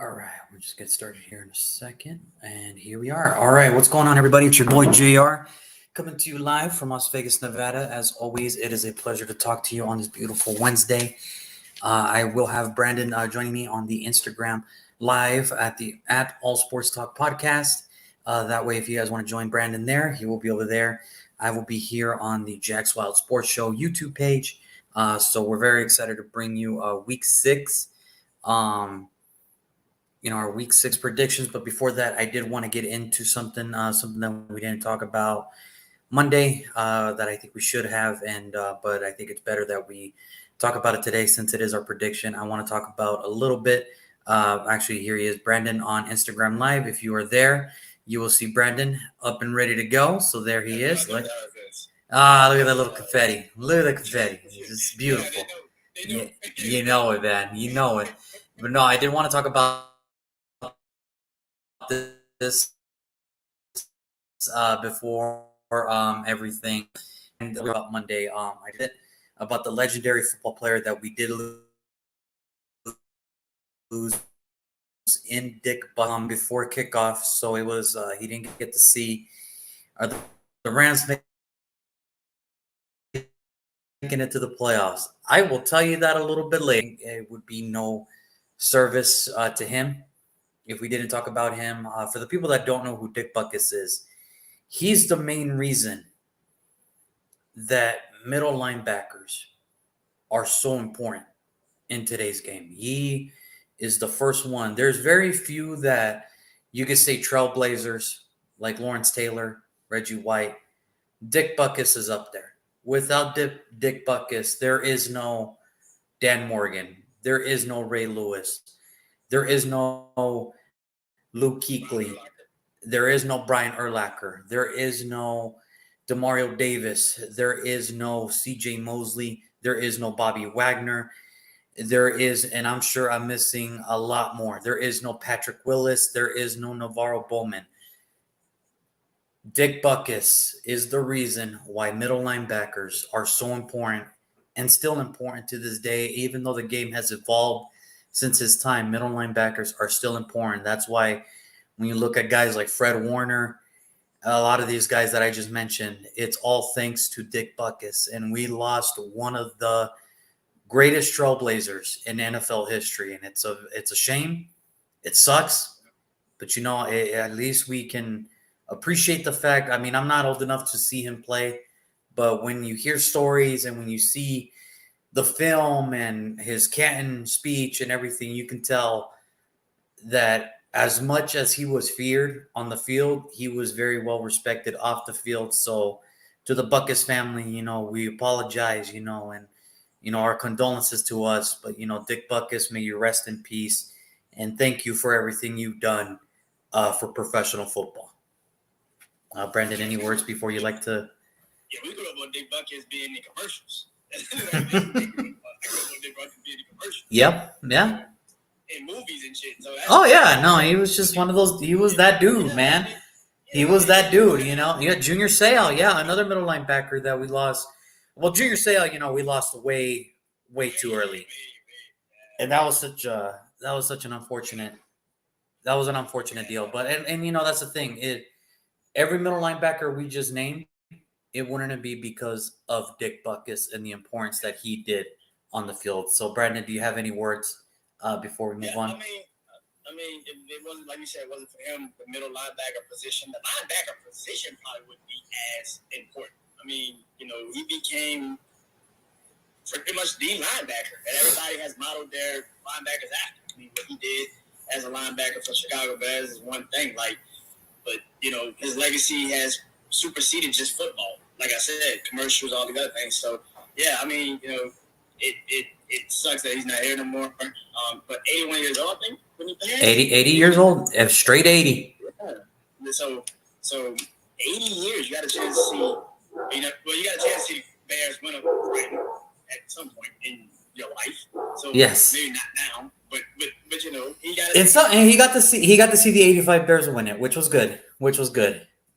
All right, we'll just get started here in a second. And here we are. All right, what's going on, everybody? It's your boy JR coming to you live from Las Vegas, Nevada. As always, it is a pleasure to talk to you on this beautiful Wednesday. I will have Brandon joining me on the Instagram live at All Sports Talk Podcast. That way, if you guys want to join Brandon there, he will be over there. I will be here on the Jack's Wild Sports Show YouTube page. So we're very excited to bring you Week 6. Um, our week 6 predictions. But before that, I did want to get into something that we didn't talk about Monday that I think we should have, and but I think it's better that we talk about it today since it is our prediction. I want to talk about a little bit. Actually, here he is, Brandon, on Instagram Live. If you are there, you will see Brandon up and ready to go. So there he is. Look at that little confetti. Look at the confetti. It's beautiful. Yeah, you know it, man. You know it. But no, I did want to talk about this before everything. And about Monday, I did about the legendary football player that we did lose in Dick before kickoff. So it was he didn't get to see the Rams making it to the playoffs. I will tell you that a little bit later. It would be no service to him if we didn't talk about him. For the people that don't know who Dick Butkus is, he's the main reason that middle linebackers are so important in today's game. He is the first one. There's very few that you could say trailblazers like Lawrence Taylor, Reggie White. Dick Butkus is up there. Without Dick Butkus, there is no Dan Morgan. There is no Ray Lewis. There is no Luke Kuechly. There is no Brian Urlacher. There is no Demario Davis. There is no C.J. Mosley. There is no Bobby Wagner. There is, and I'm sure I'm missing a lot more. There is no Patrick Willis. There is no Navarro Bowman. Dick Butkus is the reason why middle linebackers are so important and still important to this day. Even though the game has evolved since his time, middle linebackers are still important. That's why when you look at guys like Fred Warner, a lot of these guys that I just mentioned, it's all thanks to Dick Butkus. And we lost one of the greatest trailblazers in NFL history. And it's a shame. It sucks. But, at least we can appreciate the fact. I mean, I'm not old enough to see him play. But when you hear stories and when you see the film and his Canton speech and everything, you can tell that as much as he was feared on the field, he was very well respected off the field. So to the Butkus family, we apologize, and our condolences to us. But, Dick Butkus, may you rest in peace. And thank you for everything you've done for professional football. Brandon, any words before you like to? Yeah, we grew up on Dick Butkus being in commercials. Dick Butkus being in commercials. Yep, yeah. In movies and shit. So no, he was just one of those. He was that dude, man. He was that dude, Yeah, Junior Seau, another middle linebacker that we lost. Well, Junior Seau, we lost way too early, and that was such an unfortunate. That was an unfortunate deal, but and that's the thing. Every middle linebacker we just named, it wouldn't be because of Dick Butkus and the importance that he did on the field. So, Brandon, do you have any words before we move on? I mean, if it wasn't, like you said, it wasn't for him, the middle linebacker position, the linebacker position probably wouldn't be as important. I mean, he became pretty much the linebacker that everybody has modeled their linebackers after. I mean, what he did as a linebacker for Chicago Bears is one thing, but his legacy has superseded just football. Like I said, commercials, all the other things. So, yeah, I mean, it sucks that he's not here no more. But 81 years old, I think, when he passed. 80 years old, straight 80. Yeah. So 80 years, you got a chance to see. You got a chance to see the Bears win a ring at some point in your life. So yes, maybe not now, but he got. He got to see the 85 Bears win it, which was good.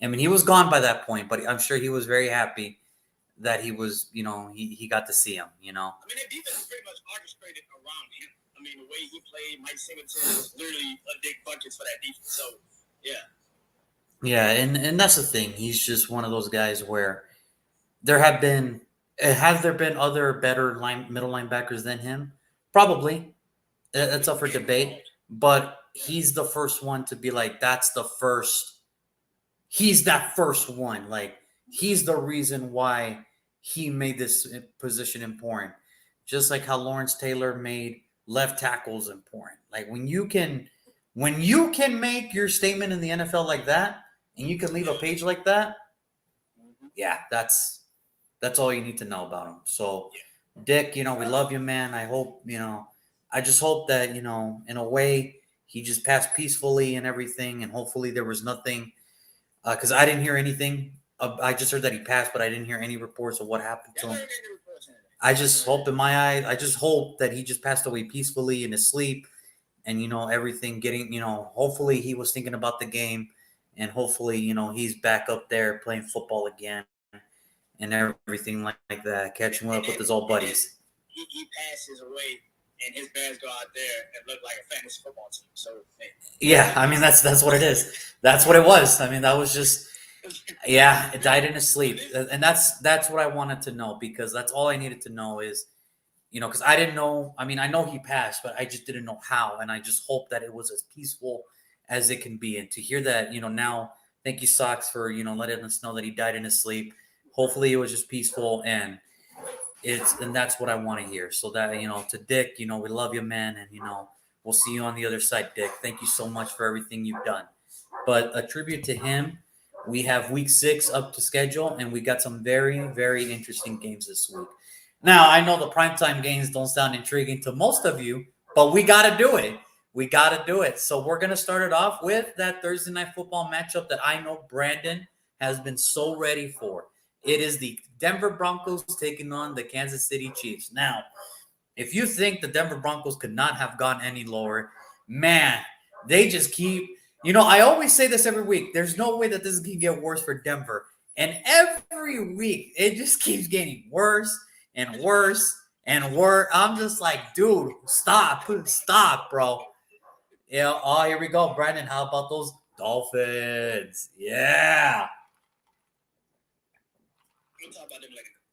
I mean, he was gone by that point, but I'm sure he was very happy that he was, he got to see him, I mean, their defense is pretty much orchestrated around him. I mean, the way he played, Mike Singleton was literally a big buckets for that defense. So, yeah. Yeah, and that's the thing. He's just one of those guys where has there been other better middle linebackers than him? Probably. That's up for debate. But he's the first one to be like, he's that first one. Like, he's the reason why he made this position important. Just like how Lawrence Taylor made left tackles important. Like, when you can make your statement in the NFL like that, and you can leave a page like that, yeah, that's all you need to know about him. So, Dick, we love you, man. I just hope that, in a way, he just passed peacefully and everything, and hopefully there was nothing, because I didn't hear anything. I just heard that he passed, but I didn't hear any reports of what happened to him. I just hope that he just passed away peacefully in his sleep, and, everything getting, hopefully he was thinking about the game, and hopefully, he's back up there playing football again and everything like that, catching up with his old buddies. He passes away, and his bands go out there and look like a fantasy football team. So, hey. Yeah, I mean, that's what it is. That's what it was. I mean, that was just, yeah, it died in his sleep. And that's what I wanted to know, because that's all I needed to know is, because I didn't know. I mean, I know he passed, but I just didn't know how. And I just hope that it was as peaceful as it can be. And to hear that, now, thank you, Sox, for, letting us know that he died in his sleep. Hopefully it was just peaceful, and that's what I want to hear. So that, to Dick, we love you, man. And, we'll see you on the other side, Dick. Thank you so much for everything you've done. But a tribute to him, we have week 6 up to schedule, and we got some very, very interesting games this week. Now, I know the primetime games don't sound intriguing to most of you, but we got to do it. We got to do it. So we're going to start it off with that Thursday Night Football matchup that I know Brandon has been so ready for. It is the Denver Broncos taking on the Kansas City Chiefs. Now, if you think the Denver Broncos could not have gone any lower, man, they just keep – I always say this every week. There's no way that this is going to get worse for Denver. And every week, it just keeps getting worse and worse and worse. I'm just like, dude, stop, bro. Here we go, Brandon. How about those Dolphins? Yeah.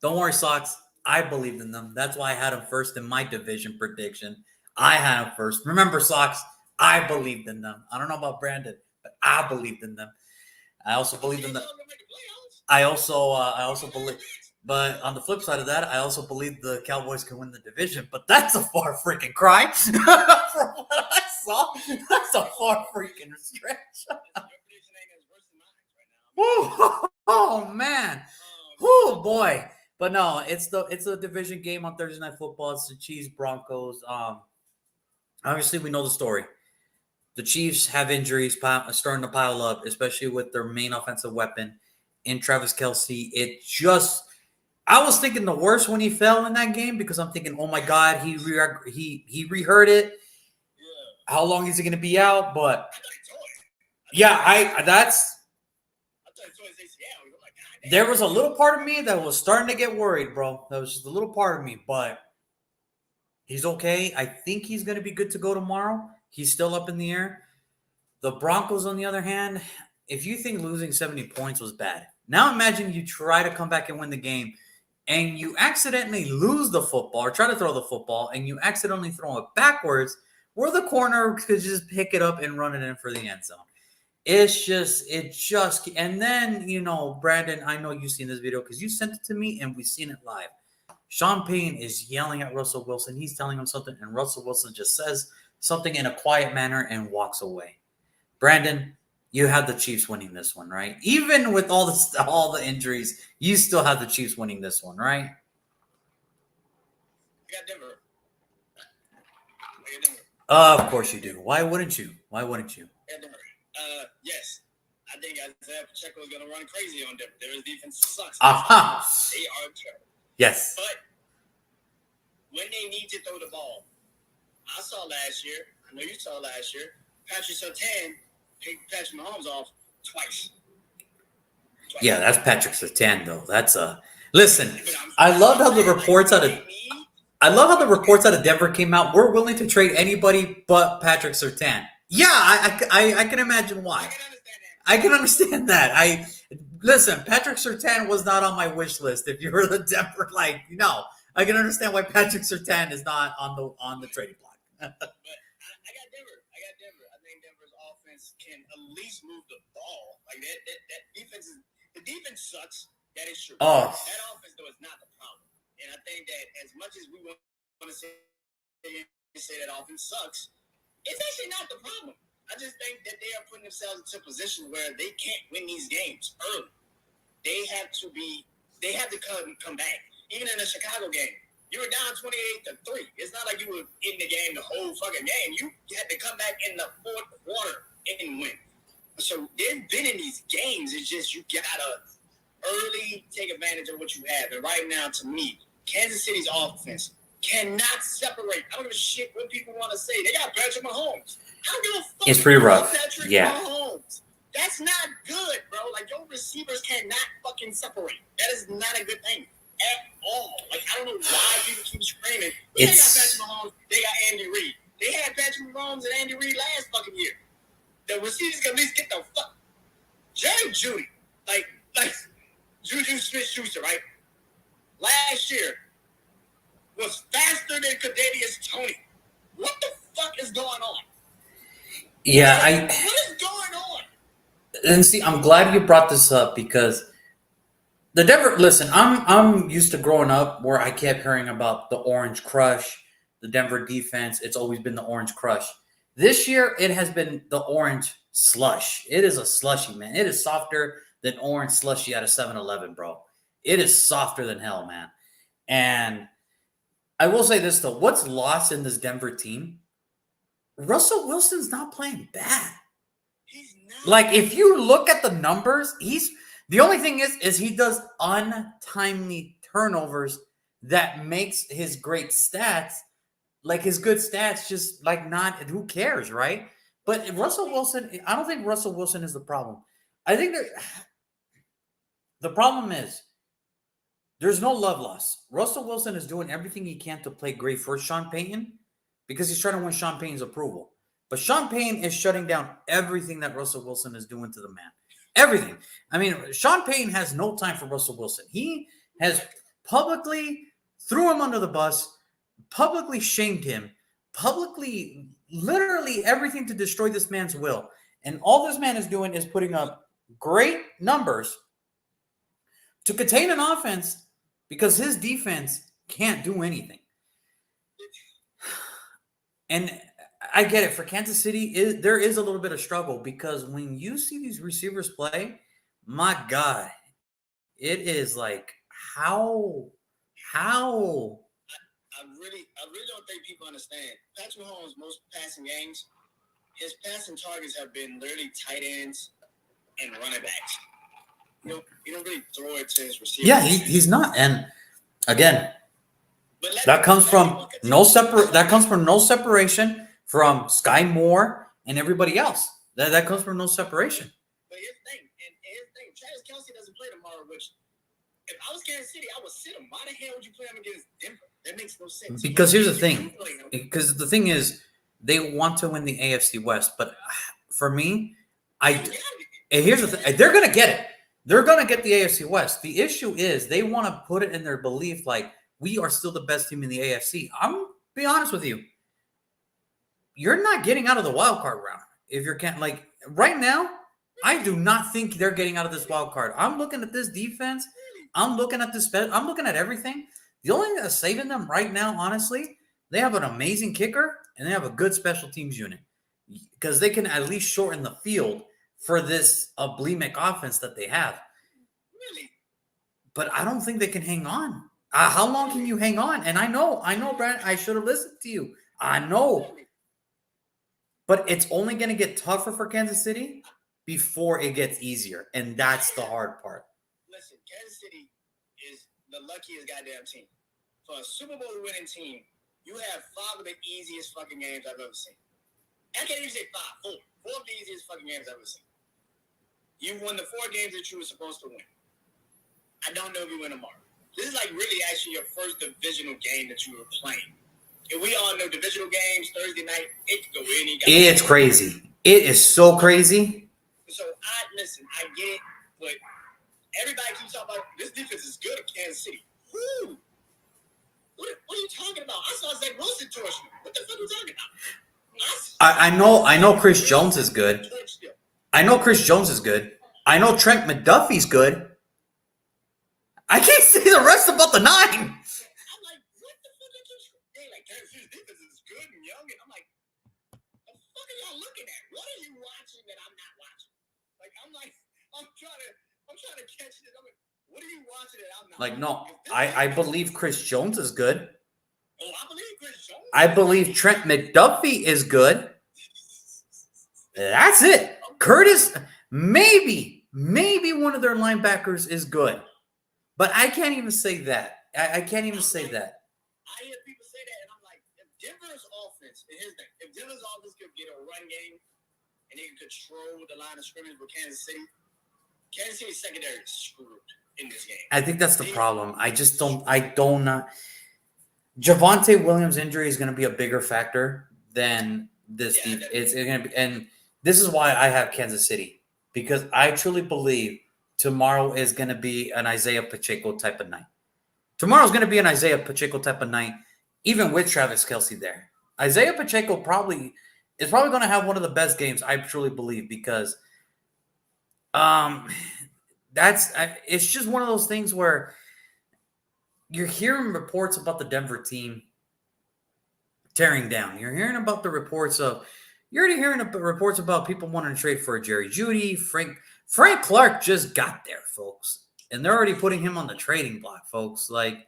Don't worry, Sox. I believed in them. That's why I had them first in my division prediction. I had them first. Remember, Sox, I believed in them. I don't know about Brandon, but I believed in them. I also believed in them. I also believe. But on the flip side of that, I also believe the Cowboys can win the division. But that's a far freaking cry. From what I saw, that's a far freaking stretch. Oh, man. Oh, boy. But no, it's a division game on Thursday Night Football. It's the Chiefs Broncos. Obviously, we know the story. The Chiefs have injuries starting to pile up, especially with their main offensive weapon in Travis Kelce. I was thinking the worst when he fell in that game, because I'm thinking, oh my God, he rehurt it. How long is he going to be out? But yeah, there was a little part of me that was starting to get worried, bro. That was just a little part of me, but he's okay. I think he's going to be good to go tomorrow. He's still up in the air. The Broncos, on the other hand, if you think losing 70 points was bad, now imagine you try to come back and win the game, and you accidentally lose the football or try to throw the football, and you accidentally throw it backwards, where the corner could just pick it up and run it in for the end zone. And then, Brandon, I know you've seen this video because you sent it to me and we've seen it live. Sean Payne is yelling at Russell Wilson. He's telling him something, and Russell Wilson just says something in a quiet manner and walks away. Brandon, you had the Chiefs winning this one, right? Even with all the injuries, you still have the Chiefs winning this one, right? I got Denver. Of course you do. Why wouldn't you? Yes. I think Isaiah Pacheco is going to run crazy on Denver. Their defense sucks. Aha. They are terrible. Yes. But when they need to throw the ball, I saw last year, I know you saw last year, Patrick Surtain picked Patrick Mahomes off twice. Yeah, that's Patrick Surtain, though. Listen, I loved how the reports out of I love how the reports out of Denver came out. We're willing to trade anybody but Patrick Surtain. Yeah, I can imagine why. I can understand that. Listen. Patrick Surtain was not on my wish list. If you were the Denver, I can understand why Patrick Surtain is not on the trading block. But I got Denver. I think Denver's offense can at least move the ball. Like that defense the defense sucks. That is true. Oh. That offense though is not the problem. And I think that as much as we want to say that offense sucks, it's actually not the problem. I just think that they are putting themselves into a position where they can't win these games early. They have to come back. Even in the Chicago game, you were down 28-3. It's not like you were in the game the whole fucking game. You had to come back in the fourth quarter and win. So they've been in these games. It's just you gotta early take advantage of what you have. And right now, to me, Kansas City's offense cannot separate. I don't give a shit what people want to say. They got Patrick Mahomes. I don't give a fuck. It's pretty rough. Patrick Yeah. Mahomes. That's not good, bro. Like, your receivers cannot fucking separate. That is not a good thing at all. Like, I don't know why people keep screaming. They got Patrick Mahomes. They got Andy Reid. They had Patrick Mahomes and Andy Reid last fucking year. The receivers can at least get the fuck. Jerry Jeudy, like Juju Smith-Schuster, right? Last year was faster than Kadarius Toney. What the fuck is going on? Yeah, what is going on? And see, I'm glad you brought this up because the Denver. Listen, I'm used to growing up where I kept hearing about the Orange Crush, the Denver defense. It's always been the Orange Crush. This year, it has been the Orange Slush. It is a slushy, man. It is softer than orange slushy out of 7-Eleven, bro. It is softer than hell, man. And I will say this though: what's lost in this Denver team? Russell Wilson's not playing bad. He's not. Like, if you look at the numbers, the only thing is he does untimely turnovers that makes his great stats, like his good stats, just like not. Who cares, right? But Russell Wilson, I don't think Russell Wilson is the problem. I think the problem is there's no love loss. Russell Wilson is doing everything he can to play great for Sean Payton because he's trying to win Sean Payton's approval. But Sean Payton is shutting down everything that Russell Wilson is doing to the man. Everything. I mean, Sean Payton has no time for Russell Wilson. He has publicly threw him under the bus, publicly shamed him, publicly, literally everything to destroy this man's will. And all this man is doing is putting up great numbers to contain an offense because his defense can't do anything. And I get it. For Kansas City, there is a little bit of struggle because when you see these receivers play, my God, it is like how. I really don't think people understand. Patrick Mahomes' most passing games, his passing targets have been literally tight ends and running backs. You don't really throw it to his receivers. Yeah, he's not. And again, that comes from no separation from Sky Moore and everybody else. That comes from no separation. But here's the thing. Travis Kelce doesn't play tomorrow, which if I was Kansas City, I would sit him. Why the hell would you play him against Denver? That makes no sense. Because here's the thing. Because the thing is, they want to win the AFC West. But for me, here's the thing. They're going to get it. They're going to get the AFC West. The issue is they want to put it in their belief like we are still the best team in the AFC. I'm be honest with you. You're not getting out of the wild card round if you're like right now. I do not think they're getting out of this wild card. I'm looking at this defense. I'm looking at this. I'm looking at everything. The only thing that's saving them right now, honestly, they have an amazing kicker and they have a good special teams unit because they can at least shorten the field for this bulimic offense that they have. Really? But I don't think they can hang on. How long can you hang on? And I know, Brad, I should have listened to you. I know. But it's only going to get tougher for Kansas City before it gets easier. And that's the hard part. Listen, Kansas City is the luckiest goddamn team. For a Super Bowl winning team, you have 5 of the easiest fucking games I've ever seen. I can't even say 5, 4. 4 of the easiest fucking games I've ever seen. You won the 4 games that you were supposed to win. I don't know if you win tomorrow. this is like really actually your first divisional game that you were playing. And we all know divisional games Thursday night. It could go any. It's crazy. It is so crazy. So I get it, but everybody keeps talking about this defense is good at Kansas City. Who? What are you talking about? I saw Zach Wilson torch me. What the fuck are you talking about? I know Chris Jones is good. I know Chris Jones is good. I know Trent McDuffie's good. I can't say the rest about the 9. I'm like, what the fuck are you? They like Kansas City's defense is good and young, and I'm like, the fuck are y'all looking at? What are you watching that I'm not watching? I'm trying to catch it. I'm like, what are you watching that I'm not? Like, no, I believe Chris Jones is good. Oh, I believe Chris Jones. I believe Trent McDuffie is good. That's it. Curtis, maybe one of their linebackers is good. But I can't even say that. I can't even say that. I hear people say that, and I'm like, if Denver's offense, and here's the thing, if Denver's offense could get a run game and they can control the line of scrimmage with Kansas City's secondary is screwed in this game. I think that's the problem. I don't. Javonte Williams' injury is going to be a bigger factor than this. It's going to be, and this is why I have Kansas City, because I truly believe tomorrow is going to be an Isaiah Pacheco type of night. Tomorrow's going to be an Isaiah Pacheco type of night, even with Travis Kelce there. Isaiah Pacheco is probably going to have one of the best games, I truly believe, because it's just one of those things where you're hearing reports about the Denver team tearing down. You're hearing about the reports of You're already hearing reports about people wanting to trade for a Jerry Jeudy. Frank Clark just got there, folks. And they're already putting him on the trading block, folks. Like,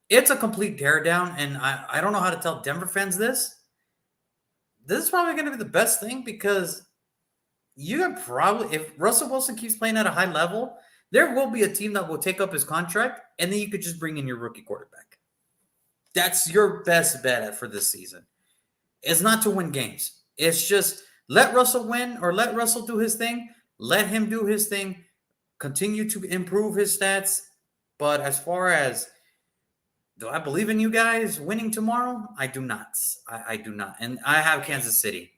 it's a complete teardown. And I don't know how to tell Denver fans this. This is probably going to be the best thing, because you can probably, if Russell Wilson keeps playing at a high level, there will be a team that will take up his contract, and then you could just bring in your rookie quarterback. That's your best bet for this season. It's not to win games. It's just let Russell win, or let Russell do his thing. Let him do his thing. Continue to improve his stats. But as far as, do I believe in you guys winning tomorrow? I do not. I do not. And I have Kansas City.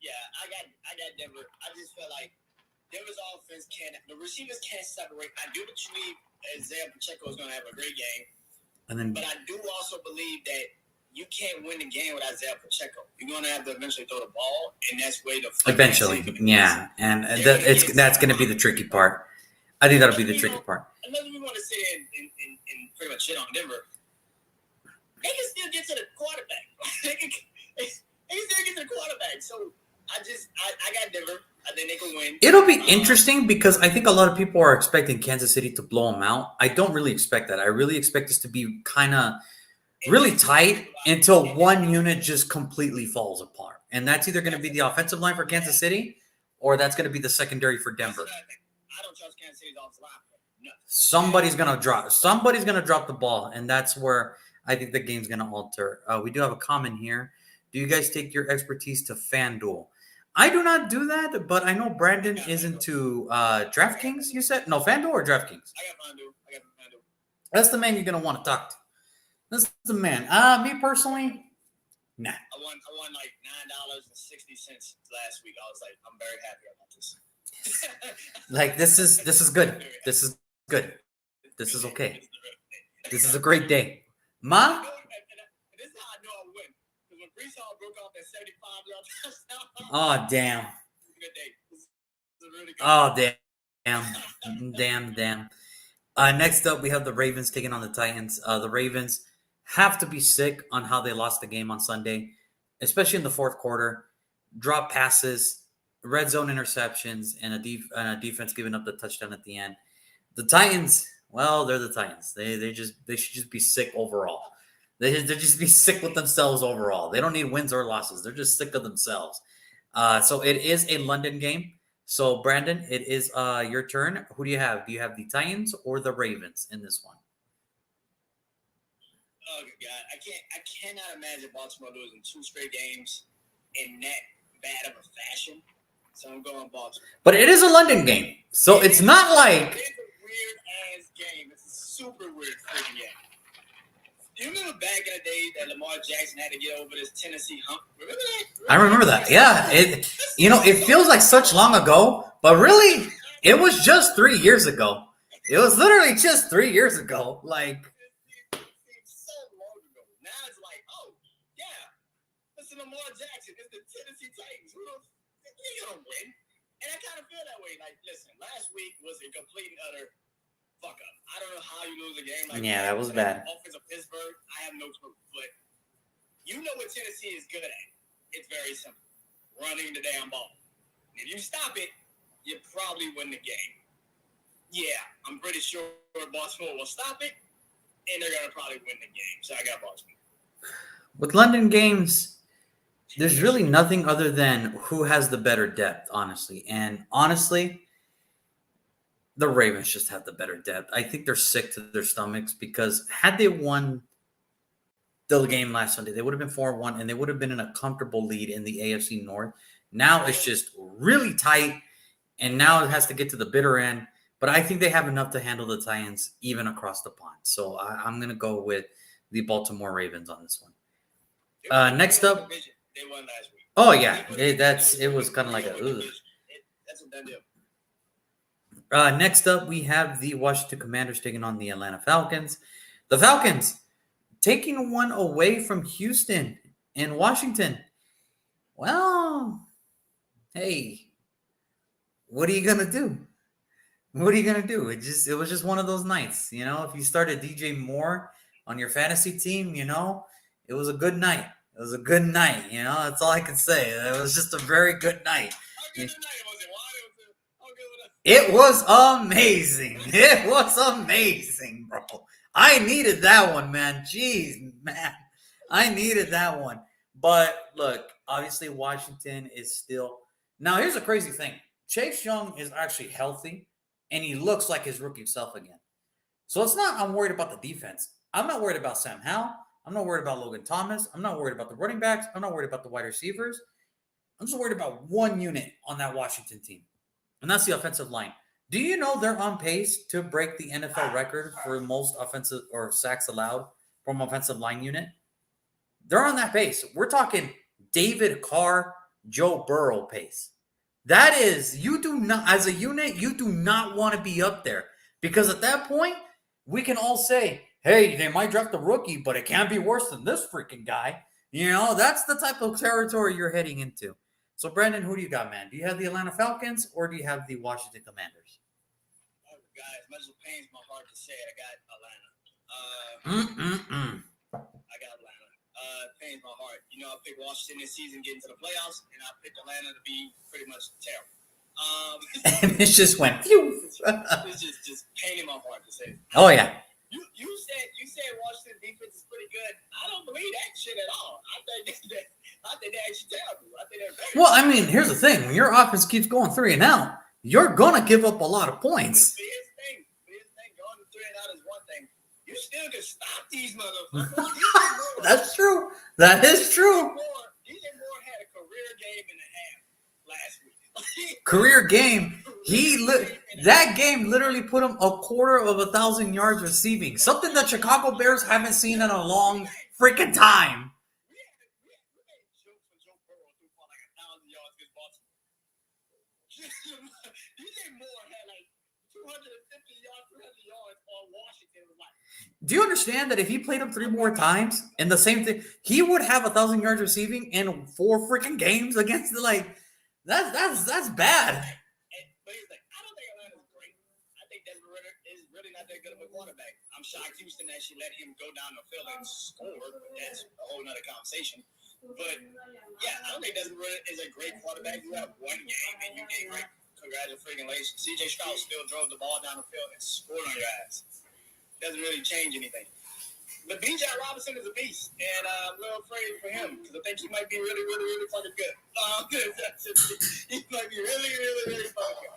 Yeah, I got Denver. I just feel like Denver's offense the receivers can't separate. I do believe Isaiah Pacheco is going to have a great game. But I do also believe that you can't win the game with Isaiah Pacheco. You're going to have to eventually throw the ball, and that's where the eventually, yeah. And that's going to be the tricky part. I think that'll be the tricky part. Unless we want to sit and pretty much shit on Denver, they can still get to the quarterback. they can still get to the quarterback. So I got Denver. I think they can win. It'll be interesting, because I think a lot of people are expecting Kansas City to blow them out. I don't really expect that. I really expect this to be kind of really tight until one unit just completely falls apart. And that's either going to be the offensive line for Kansas City, or that's going to be the secondary for Denver. I don't trust Kansas City's offensive line. No. Somebody's going to drop the ball, and that's where I think the game's going to alter. We do have a comment here. Do you guys take your expertise to FanDuel? I do not do that, but I know Brandon is into DraftKings, you said? No, FanDuel or DraftKings? I got FanDuel. That's the man you're going to want to talk to. That's the man. Me personally, nah. I won like $9.60 last week. I was like, I'm very happy about this. Like, this is good. This is good. This is okay. This is a great day. Ma? This is how I know I win. Because when Brees Hall broke off that 75-yard touchdown. Oh, damn. Good day. This is a really good Damn. Next up, we have the Ravens taking on the Titans. The Ravens have to be sick on how they lost the game on Sunday, especially in the fourth quarter. Drop passes, red zone interceptions, and a defense giving up the touchdown at the end. The Titans, well, they're the Titans. They should just be sick overall. They just be sick with themselves overall. They don't need wins or losses. They're just sick of themselves. So it is a London game. So, Brandon, it is your turn. Who do you have? Do you have the Titans or the Ravens in this one? Oh, God. I cannot imagine Baltimore losing 2 straight games in that bad of a fashion. So I'm going Baltimore. But it is a London game. So it's not like... It's a weird-ass game. It's super weird freaking game. You remember back in the day that Lamar Jackson had to get over this Tennessee hump? Remember that? I remember that. Yeah, it feels like such long ago, but really, it was just 3 years ago. It was literally just 3 years ago. Like, It's so long ago. Now it's like, oh, yeah, listen, Lamar Jackson. It's the Tennessee Titans. They're gonna win. And I kind of feel that way. Like, listen, last week was a complete and utter fuck up. I don't know how you lose a game like yeah, that was bad. Offense of Pittsburgh, I have no clue. But you know what Tennessee is good at. It's very simple. Running the damn ball. And if you stop it, you probably win the game. Yeah, I'm pretty sure Baltimore will stop it, and they're going to probably win the game. So I got Baltimore. With London games, there's really nothing other than who has the better depth, honestly. And honestly, the Ravens just have the better depth. I think they're sick to their stomachs because had they won the game last Sunday, they would have been 4-1 and they would have been in a comfortable lead in the AFC North. Now it's just really tight, and now it has to get to the bitter end. But I think they have enough to handle the Titans even across the pond. So I'm going to go with the Baltimore Ravens on this one. Next up. They won last week. Oh, yeah. It was kind of like a ugh. That's a done deal. Next up, we have the Washington Commanders taking on the Atlanta Falcons. The Falcons taking one away from Houston and Washington. Well, hey, what are you going to do? What are you going to do? It was just one of those nights. You know, if you started DJ Moore on your fantasy team, you know, it was a good night. It was a good night. You know, that's all I can say. It was just a very good night. It was amazing. It was amazing, bro. I needed that one, man. Jeez, man. I needed that one. But look, obviously Washington is still... Now, here's a crazy thing. Chase Young is actually healthy, and he looks like his rookie self again. So it's not I'm worried about the defense. I'm not worried about Sam Howell. I'm not worried about Logan Thomas. I'm not worried about the running backs. I'm not worried about the wide receivers. I'm just worried about one unit on that Washington team, and that's the offensive line. Do you know they're on pace to break the NFL record for most offensive or sacks allowed from offensive line unit? They're on that pace. We're talking David Carr, Joe Burrow pace. That is, you do not, as a unit, you do not want to be up there, because at that point, we can all say, hey, they might draft a rookie, but it can't be worse than this freaking guy. You know, that's the type of territory you're heading into. So, Brandon, who do you got, man? Do you have the Atlanta Falcons or do you have the Washington Commanders? Oh, guys, as much as it pains my heart to say it, I got Atlanta. I got Atlanta. It pains my heart. You know, I picked Washington this season getting to the playoffs, and I picked Atlanta to be pretty much terrible. And it just went, phew. It's just paining my heart to say it. Oh, yeah. You said Washington defense is pretty good. I don't believe that shit at all. I think they're actually terrible. I think they're very Well, I mean, here's the thing. When your offense keeps going 3-and-out, you're going to give up a lot of points. Here's the thing. Going 3-and-out is one thing. You still can stop these motherfuckers. That's true. That is true. DJ Moore had a career game and a half last week. Career game. That game literally put him 250 yards receiving. Something that Chicago Bears haven't seen in a long freaking time. We had jokes when Joe Burrow threw for like 1,000 yards against Baltimore. DJ Moore had like 250 yards, 300 yards on Washington. Do you understand that if he played him 3 more times in the same thing, he would have 1,000 yards receiving in 4 freaking games against the that's bad. But he's like, I don't think Atlanta's great. I think Desmond Ridder is really not that good of a quarterback. I'm shocked Houston actually let him go down the field and score. That's a whole nother conversation. But yeah, I don't think Desmond Ridder is a great quarterback. You have one game and you did great. Congratulations. CJ Stroud still drove the ball down the field and scored on your ass. Doesn't really change anything. But Bijan Robinson is a beast, and I'm a little afraid for him because I think he might be really, really, really fucking good. He might be really, really, really fucking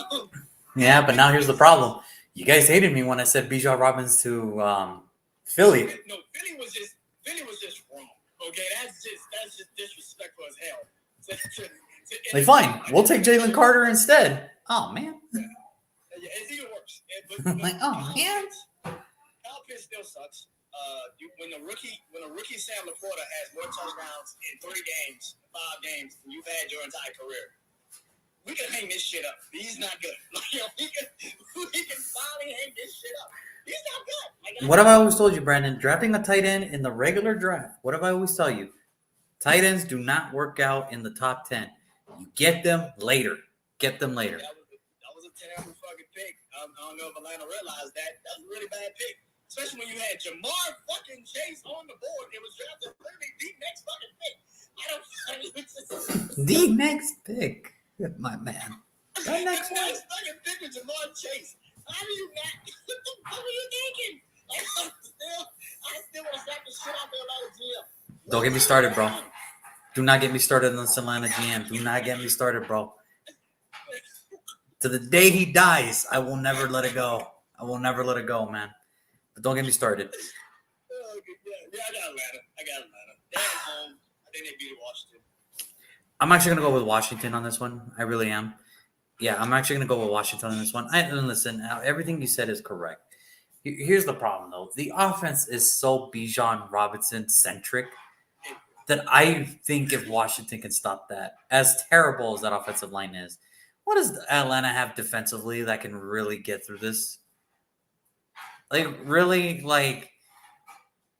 good. Yeah, but now here's the problem. You guys hated me when I said Bijan Robinson to Philly. No, Philly was just wrong. Okay, that's just disrespectful as hell. Like, fine, we'll take Jalen Carter instead. Oh man. Yeah, it's even worse. Like, oh man. offense still sucks. When a rookie Sam Laporta has more touchdowns in 5 games than you've had your entire career, we can hang this shit up. He's not good. We can finally hang this shit up. He's not good. What have I always told you, Brandon? Drafting a tight end in the regular draft. What have I always tell you? Tight ends do not work out in the top 10. You get them later. Get them later. That was a terrible fucking pick. I don't know if Atlanta realized that. That was a really bad pick. Especially when you had Jamar fucking Chase on the board. It was drafted literally the next fucking pick. The next pick, my man. The next one. Next fucking pick was Jamar Chase. How do you not? What were you thinking? I still want to slap the shit out there like a GM. Don't get me started, bro. Do not get me started on this Atlanta GM. Do not get me started, bro. To the day he dies, I will never let it go. I will never let it go, man. But don't get me started. Yeah, I got Atlanta. They're at home. I think they beat Washington. I'm actually going to go with Washington on this one. I really am. Yeah, I'm actually going to go with Washington on this one. Listen, everything you said is correct. Here's the problem, though. The offense is so Bijan Robinson-centric that I think if Washington can stop that, as terrible as that offensive line is, what does Atlanta have defensively that can really get through this?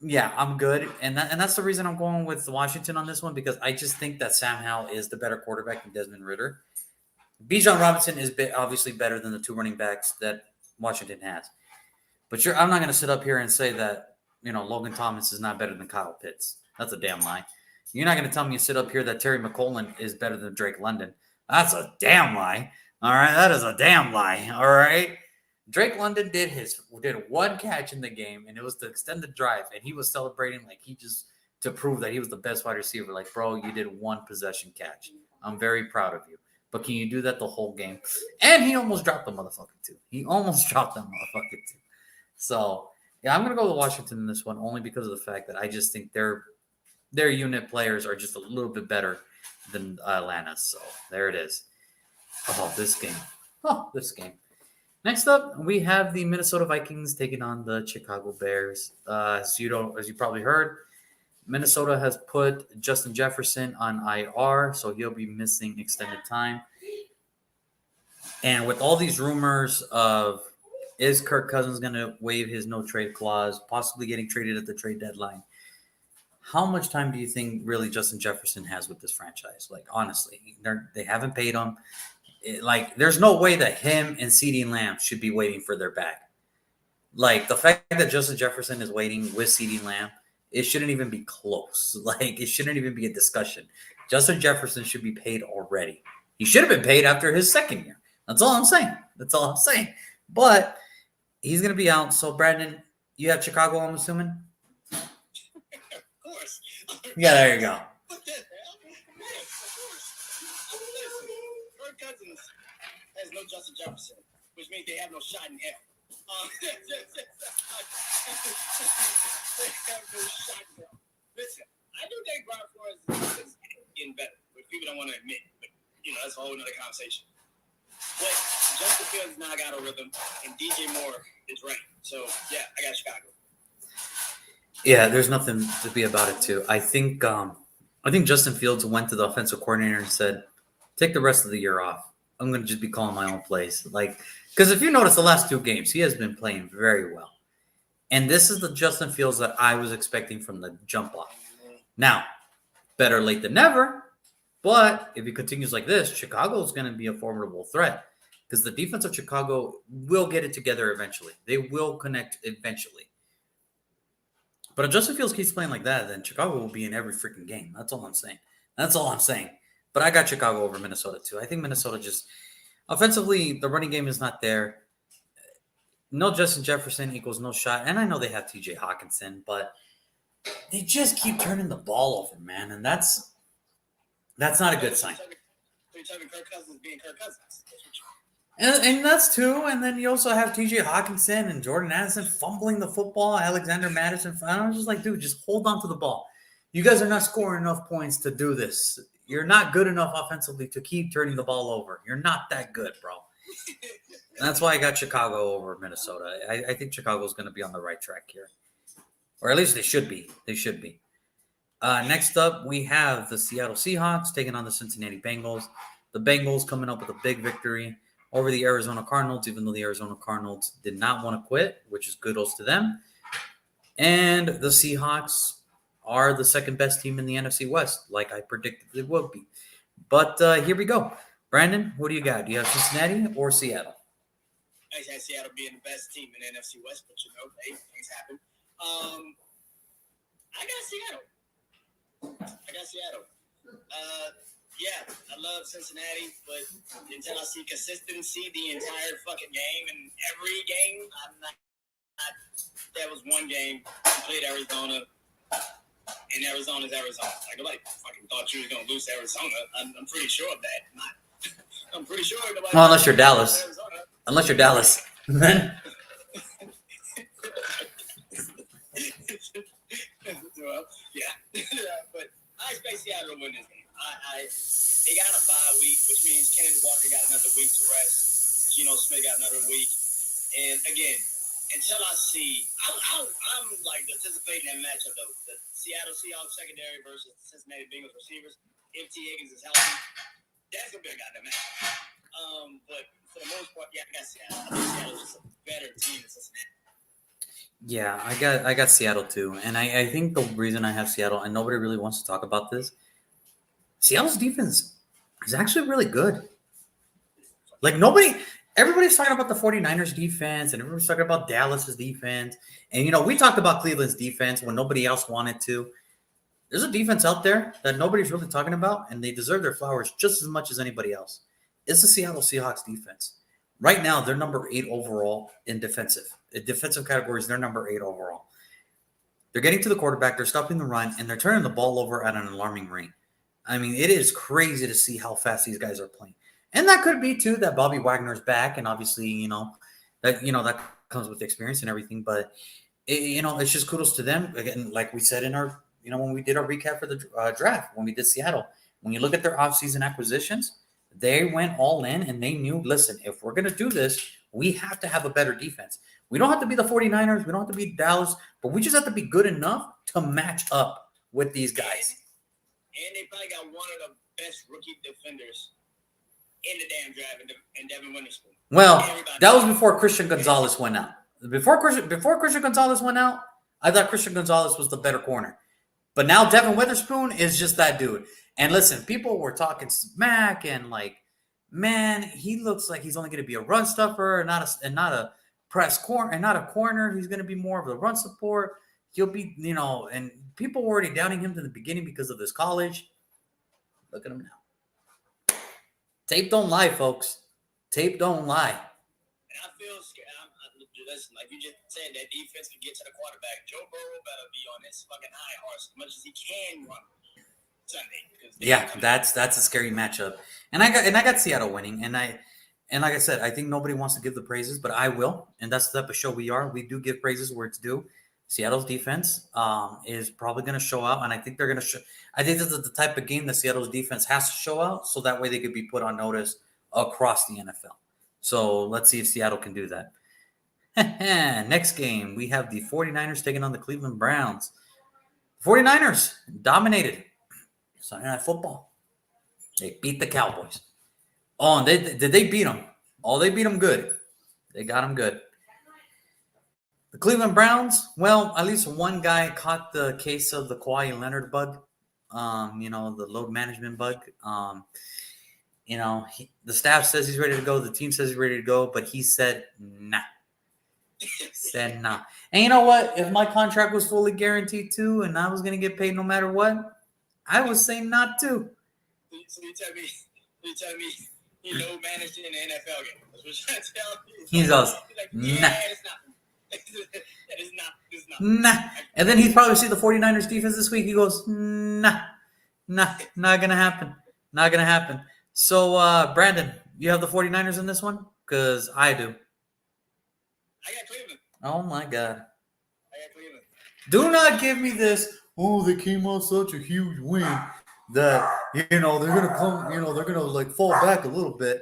Yeah, I'm good. And that's the reason I'm going with Washington on this one, because I just think that Sam Howell is the better quarterback than Desmond Ridder. Bijan Robinson is obviously better than the 2 running backs that Washington has. But I'm not going to sit up here and say that, Logan Thomas is not better than Kyle Pitts. That's a damn lie. You're not going to tell me to sit up here that Terry McLaurin is better than Drake London. That's a damn lie. All right, that is a damn lie. All right. Drake London did one catch in the game, and it was to extend the drive, and he was celebrating like he just to prove that he was the best wide receiver. Like, bro, you did 1 possession catch. I'm very proud of you. But can you do that the whole game? And he almost dropped the motherfucker, too. So, yeah, I'm going to go with Washington in this one only because of the fact that I just think their unit players are just a little bit better than Atlanta. So, there it is. Oh, this game. Next up, we have the Minnesota Vikings taking on the Chicago Bears. As you probably heard, Minnesota has put Justin Jefferson on IR, so he'll be missing extended time. And with all these rumors of is Kirk Cousins going to waive his no-trade clause, possibly getting traded at the trade deadline, how much time do you think really Justin Jefferson has with this franchise? Like, honestly, they haven't paid him. There's no way that him and CeeDee Lamb should be waiting for their bag. Like, the fact that Justin Jefferson is waiting with CeeDee Lamb, it shouldn't even be close. It shouldn't even be a discussion. Justin Jefferson should be paid already. He should have been paid after his second year. That's all I'm saying. But he's going to be out. So, Brandon, you have Chicago, I'm assuming? Of course. Yeah, there you go. What the hell? Yes, of course. Listen, Kirk Cousins has no Justin Jefferson, which means they have no shot in hell. They have no shot in hell. Listen, I do think Brian Flores is getting better, which people don't want to admit. But, that's a whole other conversation. But Justin Fields now got a rhythm, and DJ Moore is right. So, yeah, I got Chicago. Yeah, there's nothing to be about it, too. I think Justin Fields went to the offensive coordinator and said, take the rest of the year off. I'm going to just be calling my own plays. Because if you notice the last 2 games, he has been playing very well. And this is the Justin Fields that I was expecting from the jump off. Now, better late than never. But if he continues like this, Chicago is going to be a formidable threat because the defense of Chicago will get it together eventually. They will connect eventually. But if Justin Fields keeps playing like that, then Chicago will be in every freaking game. That's all I'm saying. But I got Chicago over Minnesota too. I think Minnesota just offensively, the running game is not there. No Justin Jefferson equals no shot. And I know they have TJ Hawkinson, but they just keep turning the ball over, man. And that's not a good sign. So you're talking Kirk Cousins being Kirk Cousins. And that's two. And then you also have TJ Hawkinson and Jordan Addison fumbling the football. Alexander Madison. I was just like, dude, just hold on to the ball. You guys are not scoring enough points to do this. You're not good enough offensively to keep turning the ball over. You're not that good, bro. That's why I got Chicago over Minnesota. I think Chicago's going to be on the right track here, or at least they should be. They should be. Next up, we have the Seattle Seahawks taking on the Cincinnati Bengals. The Bengals coming up with a big victory over the Arizona Cardinals, even though the Arizona Cardinals did not want to quit, which is kudos to them. And the Seahawks are the second best team in the NFC West, like I predicted they would be. But here we go. Brandon, what do you got? Do you have Cincinnati or Seattle? I had Seattle being the best team in the NFC West, but hey, things happen. I got Seattle. Yeah, I love Cincinnati, but until I see consistency the entire fucking game and every game, I'm not. That was one game. We played Arizona, and Arizona's Arizona. Like, nobody fucking thought you was gonna lose to Arizona. I'm pretty sure of that. I'm pretty sure nobody. Well, unless you're Dallas. Unless you're Dallas, then. Well, yeah, but I expect Seattle to win this game. They got a bye week, which means Kenneth Walker got another week to rest. Geno Smith got another week, and again, until I see, I'm like anticipating that matchup though. The Seattle Seahawks secondary versus the Cincinnati Bengals receivers. If T. Higgins is healthy, that's gonna be a goddamn match. But for the most part, yeah, I got Seattle. I think Seattle's just a better team than Cincinnati. Yeah, I got Seattle too. And I think the reason I have Seattle, and nobody really wants to talk about this, Seattle's defense is actually really good. Like everybody's talking about the 49ers defense and everybody's talking about Dallas's defense. And, we talked about Cleveland's defense when nobody else wanted to. There's a defense out there that nobody's really talking about, and they deserve their flowers just as much as anybody else. It's the Seattle Seahawks defense. Right now, they're number 8 overall in defensive. In defensive categories, they're number 8 overall. They're getting to the quarterback, they're stopping the run, and they're turning the ball over at an alarming rate. I mean, it is crazy to see how fast these guys are playing. And that could be, too, that Bobby Wagner's back, and obviously, that comes with experience and everything. But, it's just kudos to them. Again, like we said in our, when we did our recap for the draft, when we did Seattle, when you look at their offseason acquisitions, they went all in and they knew, listen, if we're going to do this, we have to have a better defense. We don't have to be the 49ers. We don't have to be Dallas, but we just have to be good enough to match up with these guys. And they probably got one of the best rookie defenders in the damn draft in Devin Witherspoon. Well, that was before Christian Gonzalez went out. Before Christian Gonzalez went out, I thought Christian Gonzalez was the better corner. But now Devin Witherspoon is just that dude. And listen, people were talking smack and like, man, he looks like he's only going to be a run stuffer and not a press corner and not a corner. He's going to be more of a run support. He'll be, and people were already doubting him in the beginning because of his college. Look at him now. Tape don't lie, folks. Tape don't lie. And I feel scared. Listen, like you just said, that defense can get to the quarterback. Joe Burrow better be on his fucking high horse as much as he can run Sunday. Yeah, that's a scary matchup. And I got Seattle winning. And like I said, I think nobody wants to give the praises, but I will. And that's the type of show we are. We do give praises where it's due. Seattle's defense is probably going to show out, and I think they're going to show. I think this is the type of game that Seattle's defense has to show out, so that way they could be put on notice across the NFL. So let's see if Seattle can do that. Next game, we have the 49ers taking on the Cleveland Browns. 49ers dominated Sunday Night Football. They beat the Cowboys. Oh, and did they beat them? Oh, they beat them good. They got them good. The Cleveland Browns, well, at least one guy caught the case of the Kawhi Leonard bug, the load management bug. The staff says he's ready to go. The team says he's ready to go, but he said nah. Said nah. And you know what? If my contract was fully guaranteed too, and I was going to get paid no matter what, I would say not to. So you tell me he load managed in the NFL game. That's what you're trying to tell me. He goes, nah. It's not. Nah. And then he'd probably see the 49ers defense this week. He goes, nah, not going to happen. Not going to happen. So, Brandon, you have the 49ers in this one? Because I do. I got Cleveland. Oh, my God. I got Cleveland. Do not give me this, they came off such a huge win that, they're going to come, they're going to, fall back a little bit.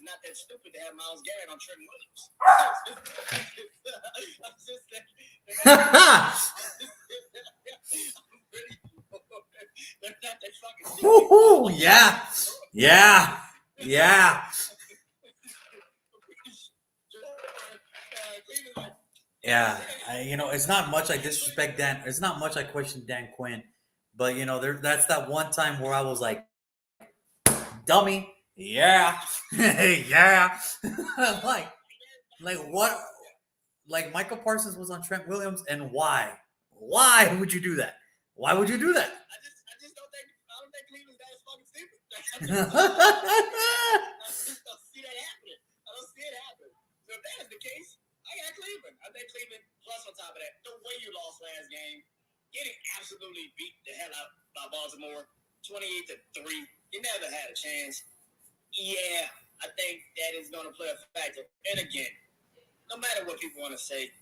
not that stupid to have Myles Garrett on Trent Williams. I'm just they're not that fucking stupid. Woo-hoo, yeah. Yeah. Yeah. Yeah. It's not much I disrespect Dan. It's not much I question Dan Quinn. But, that's that one time where I was like, dummy. Yeah. Yeah. like what? Like Michael Parsons was on Trent Williams, and why? Why would you do that? Why would you do that? I just don't think Cleveland's that fucking stupid. I just don't see that happening. I don't see it happening. So if that is the case, I got Cleveland. I think Cleveland, plus on top of that, the way you lost last game, getting absolutely beat the hell out by Baltimore, 28-3. You never had a chance. Yeah, I think that is going to play a factor. And again, no matter what people want to say,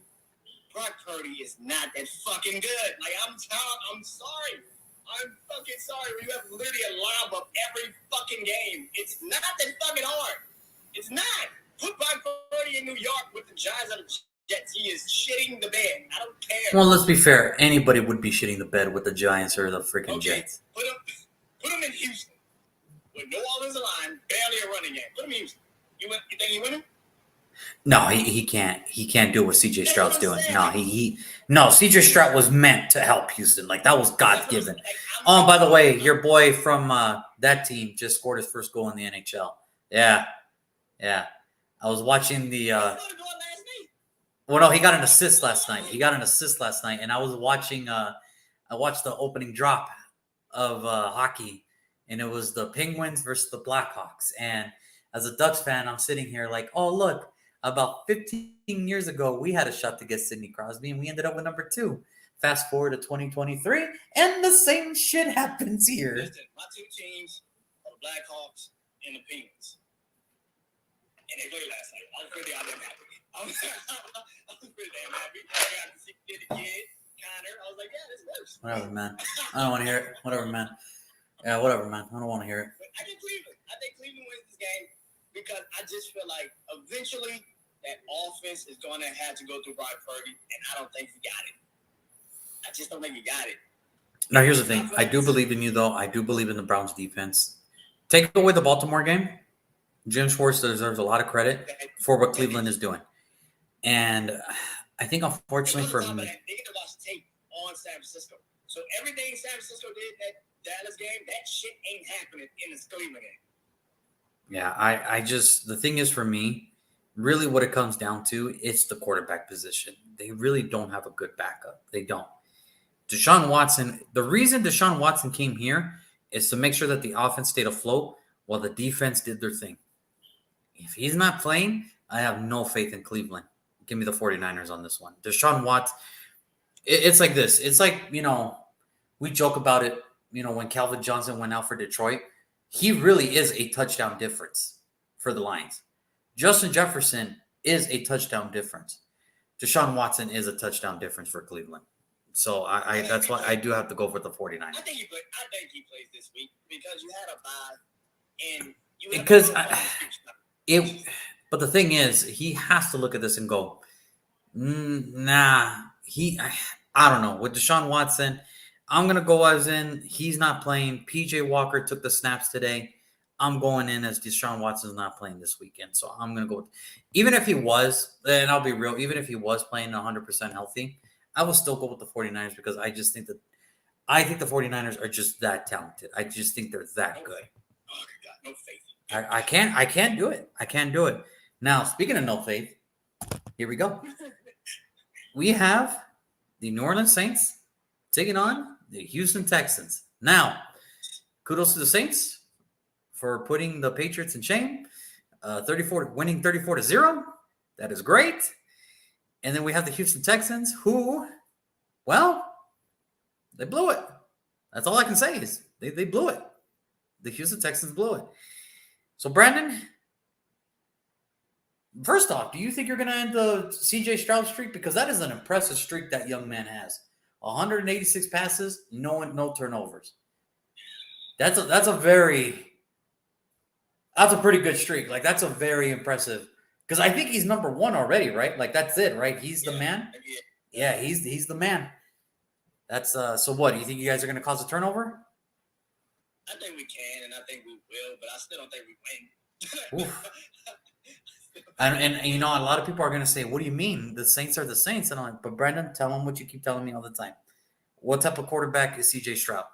Brock Purdy is not that fucking good. Like, I'm sorry. I'm fucking sorry. You have literally a lineup of every fucking game. It's not that fucking hard. It's not. Put Brock Purdy in New York with the Giants and the Jets. He is shitting the bed. I don't care. Well, let's be fair. Anybody would be shitting the bed with the Giants or the freaking Jets. Put him in Houston with no offensive line, barely a running game. Put him in Houston. You think he winning? No, he can't. He can't do what CJ Stroud's doing. No, CJ Stroud was meant to help Houston. Like, that was God given. Oh, and by the way, your boy from that team just scored his first goal in the NHL. Yeah. I was watching the. Well, no, he got an assist last night. And I was watching. I watched the opening drop of hockey, and it was the Penguins versus the Blackhawks. And as a Ducks fan, I'm sitting here like, oh, look, about 15 years ago, we had a shot to get Sidney Crosby, and we ended up with number 2. Fast forward to 2023, and the same shit happens here. Listen, my 2 teams are the Blackhawks and the Penguins. And they played last night. I was pretty damn happy. I was pretty damn happy. I got to see the kid, Connor. I was like, yeah, this works. Whatever, man. I don't want to hear it. Whatever, man. Yeah, whatever, man. I don't want to hear it. But I think Cleveland wins this game because I just feel like eventually that offense is going to have to go through Brock Purdy, and I don't think he got it. I just don't think he got it. Now, here's the thing. I do believe in you, though. I do believe in the Browns defense. Take away the Baltimore game. Jim Schwartz deserves a lot of credit for what Cleveland is doing. And I think, unfortunately for me, they get to watch tape on San Francisco. So everything San Francisco did that Dallas game, that shit ain't happening in the Cleveland game. Yeah, I just, the thing is for me, really what it comes down to, it's the quarterback position. They really don't have a good backup. They don't. Deshaun Watson, the reason Deshaun Watson came here is to make sure that the offense stayed afloat while the defense did their thing. If he's not playing, I have no faith in Cleveland. Give me the 49ers on this one. Deshaun Watson, it's like this. It's like, we joke about it, when Calvin Johnson went out for Detroit. He really is a touchdown difference for the Lions. Justin Jefferson is a touchdown difference. Deshaun Watson is a touchdown difference for Cleveland. So I that's why I do have to go for the 49ers. I think he plays this week because you had a bye and you because but the thing is, he has to look at this and go, I don't know. With Deshaun Watson, I'm going to go as in he's not playing. PJ Walker took the snaps today. I'm going in as Deshaun Watson's not playing this weekend. So I'm going to go with, even if he was, and I'll be real, even if he was playing 100% healthy, I will still go with the 49ers because I just think I think the 49ers are just that talented. I just think they're that good. Oh, God, no faith. I can't do it. I can't do it. Now, speaking of no faith, here we go. We have the New Orleans Saints taking on the Houston Texans. Now, kudos to the Saints for putting the Patriots in shame. Winning 34-0. That is great. And then we have the Houston Texans who, well, they blew it. That's all I can say is they blew it. The Houston Texans blew it. So, Brandon, first off, do you think you're going to end the CJ Stroud streak? Because that is an impressive streak that young man has. 186 passes, no turnovers. That's a very That's a pretty good streak. Like that's a very impressive. Because I think he's number one already, right? Like that's it, right? He's the man. Yeah, he's the man. That's so. What do you think? You guys are going to cause a turnover? I think we can, and I think we will, but I still don't think we win. And you know, a lot of people are going to say, "What do you mean? The Saints are the Saints?" And I'm like, "But Brendan, tell them what you keep telling me all the time. What type of quarterback is C.J. Stroud?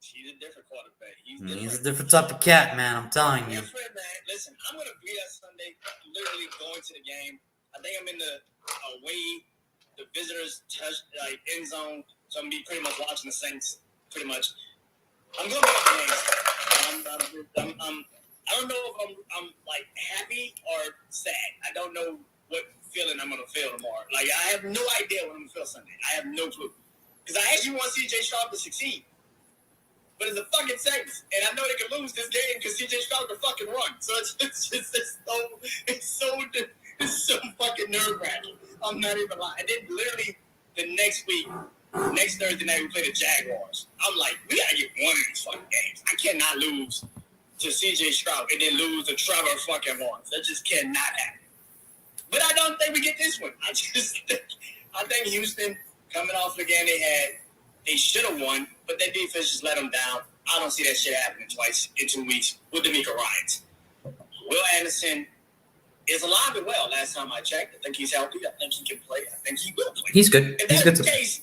He's a different quarterback. He's a different type of cat, man. I'm telling you. Different, man. Listen, I'm gonna be that Sunday. Literally going to the game. I think I'm in the away, the visitors touch like end zone. So I'm gonna be pretty much watching the Saints. Pretty much. I'm gonna be at the game. I don't know if I'm like happy or sad. I don't know what feeling I'm gonna feel tomorrow. Like I have no idea what I'm gonna feel Sunday. I have no clue. Because I actually want CJ Stroud to succeed. But it's the fucking Saints, and I know they can lose this game because CJ Stroud can fucking run. So it's so fucking nerve wracking. I'm not even lying. And then literally the next week, next Thursday night, we play the Jaguars. I'm like, we gotta get one of these fucking games. I cannot lose to CJ Stroud and then lose to Trevor fucking Lawrence. That just cannot happen. But I don't think we get this one. I think Houston, coming off the game they had, they should have won, but their defense just let them down. I don't see that shit happening twice in 2 weeks with D'Amico Ryans. Will Anderson is alive and well. Last time I checked, I think he's healthy. I think he can play. I think he will play. He's good. If He's that's good. the case,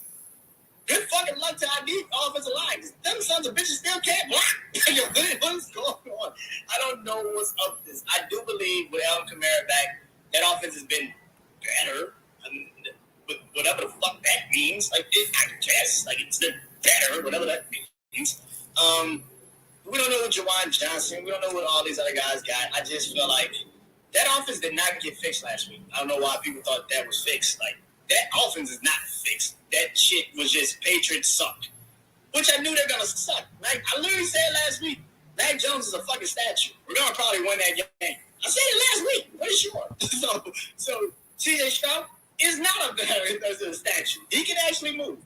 good fucking luck to our offensive line. Them sons of bitches still can't block. What's going on? I don't know what's up with this. I do believe with Alvin Kamara back, that offense has been better. Whatever the fuck that means. Like, I guess. Like, it's better, whatever that means. We don't know what Jawan Johnson, we don't know what all these other guys got. I just feel like that offense did not get fixed last week. I don't know why people thought that was fixed. Like, that offense is not fixed. That shit was just Patriots sucked. Which I knew they're going to suck. Like, I literally said last week, Mac Jones is a fucking statue. We're going to probably win that game. I said it last week. Pretty sure. So CJ Stroud is not up there as a statue. He can actually move.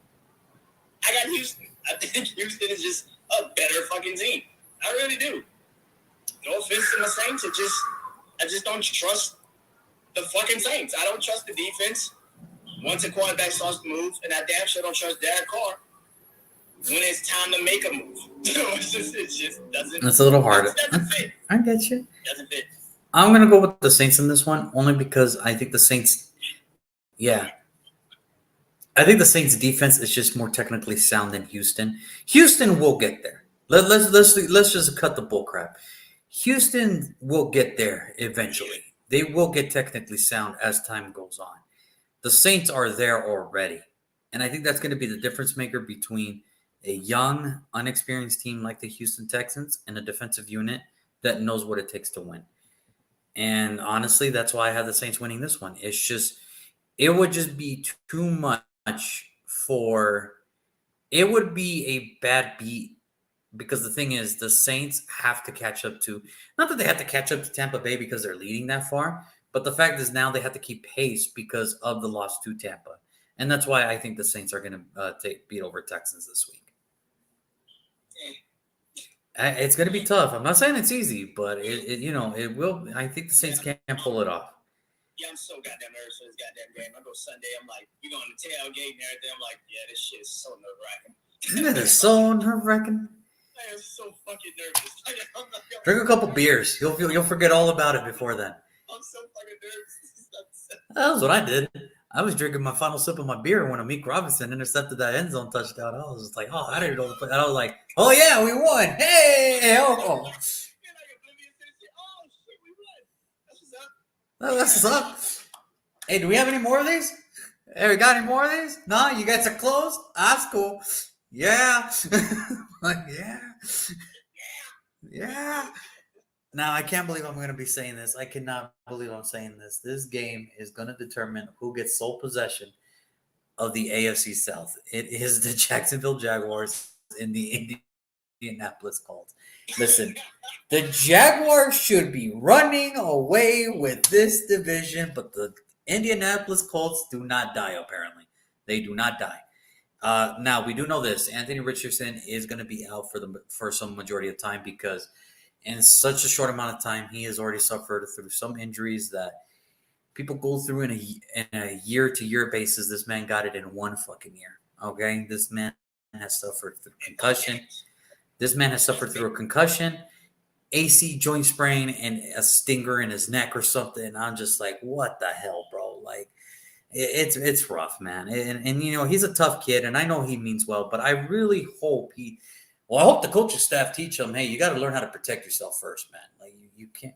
I got Houston. I think Houston is just a better fucking team. I really do. No offense to the Saints. I just don't trust the fucking Saints. I don't trust the defense. Once a quarterback starts to move, and I damn sure don't trust Derek Carr when it's time to make a move. It just doesn't. That's a little hard. Doesn't fit. I get you. Doesn't fit. I'm gonna go with the Saints in this one, only because I think the Saints. Yeah. I think the Saints defense is just more technically sound than Houston. Houston will get there. Let's just cut the bull crap. Houston will get there eventually. They will get technically sound as time goes on. The Saints are there already. And I think that's going to be the difference maker between a young, unexperienced team like the Houston Texans and a defensive unit that knows what it takes to win. And honestly, that's why I have the Saints winning this one. It's just, it would just be too much for, it would be a bad beat because the thing is, the Saints have to catch up to, not that they have to catch up to Tampa Bay because they're leading that far, but the fact is now they have to keep pace because of the loss to Tampa. And that's why I think the Saints are going to beat over Texans this week. It's going to be tough. I'm not saying it's easy, but it will. I think the Saints can pull it off. Yeah, I'm so goddamn nervous for this goddamn game. I go Sunday, I'm like, we going to tailgate and everything. I'm like, yeah, this shit is so nerve-wracking. That is so nerve-wracking. I am so fucking nervous. Drink a couple beers. You'll forget all about it before then. I'm so fucking nervous. That's what I did. I was drinking my final sip of my beer when Amik Robinson intercepted that end zone touchdown. I was just like, oh, I didn't know. And I was like, oh, yeah, we won. Hey, oh. That's what's up. Hey, do we have any more of these? Hey, we got any more of these? No, you guys are closed? That's cool. Yeah. Like, yeah. Now, I can't believe I'm going to be saying this. I cannot believe I'm saying this. This game is going to determine who gets sole possession of the AFC South. It is the Jacksonville Jaguars in the Indianapolis Colts. Listen, the Jaguars should be running away with this division, but the Indianapolis Colts do not die, apparently. They do not die. Now, we do know this. Anthony Richardson is going to be out for some majority of time because in such a short amount of time, he has already suffered through some injuries that people go through in a year-to-year basis. This man got it in one fucking year. Okay, this man has suffered through concussion. This man has suffered through a concussion, AC joint sprain, and a stinger in his neck or something. I'm just like, what the hell, bro? Like, it's rough, man. And you know, he's a tough kid, and I know he means well, but I really hope he. Well, I hope the coaching staff teach him, hey, you got to learn how to protect yourself first, man. Like you can't.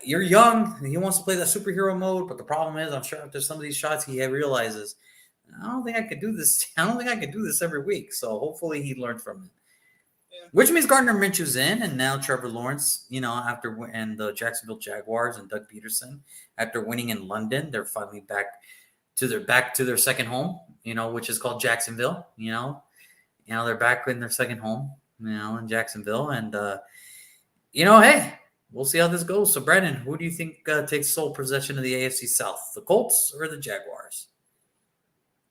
You're young. He wants to play that superhero mode, but the problem is, I'm sure after some of these shots, he realizes, I don't think I could do this. I don't think I could do this every week. So hopefully, he learned from it. Yeah. Which means Gardner Minshew's in, and now Trevor Lawrence, you know, and the Jacksonville Jaguars and Doug Peterson, after winning in London, they're finally back to their second home, you know, which is called Jacksonville. You know, they're back in their second home, you know, in Jacksonville, and you know, hey, we'll see how this goes. So, Brandon, who do you think takes sole possession of the AFC South, the Colts or the Jaguars?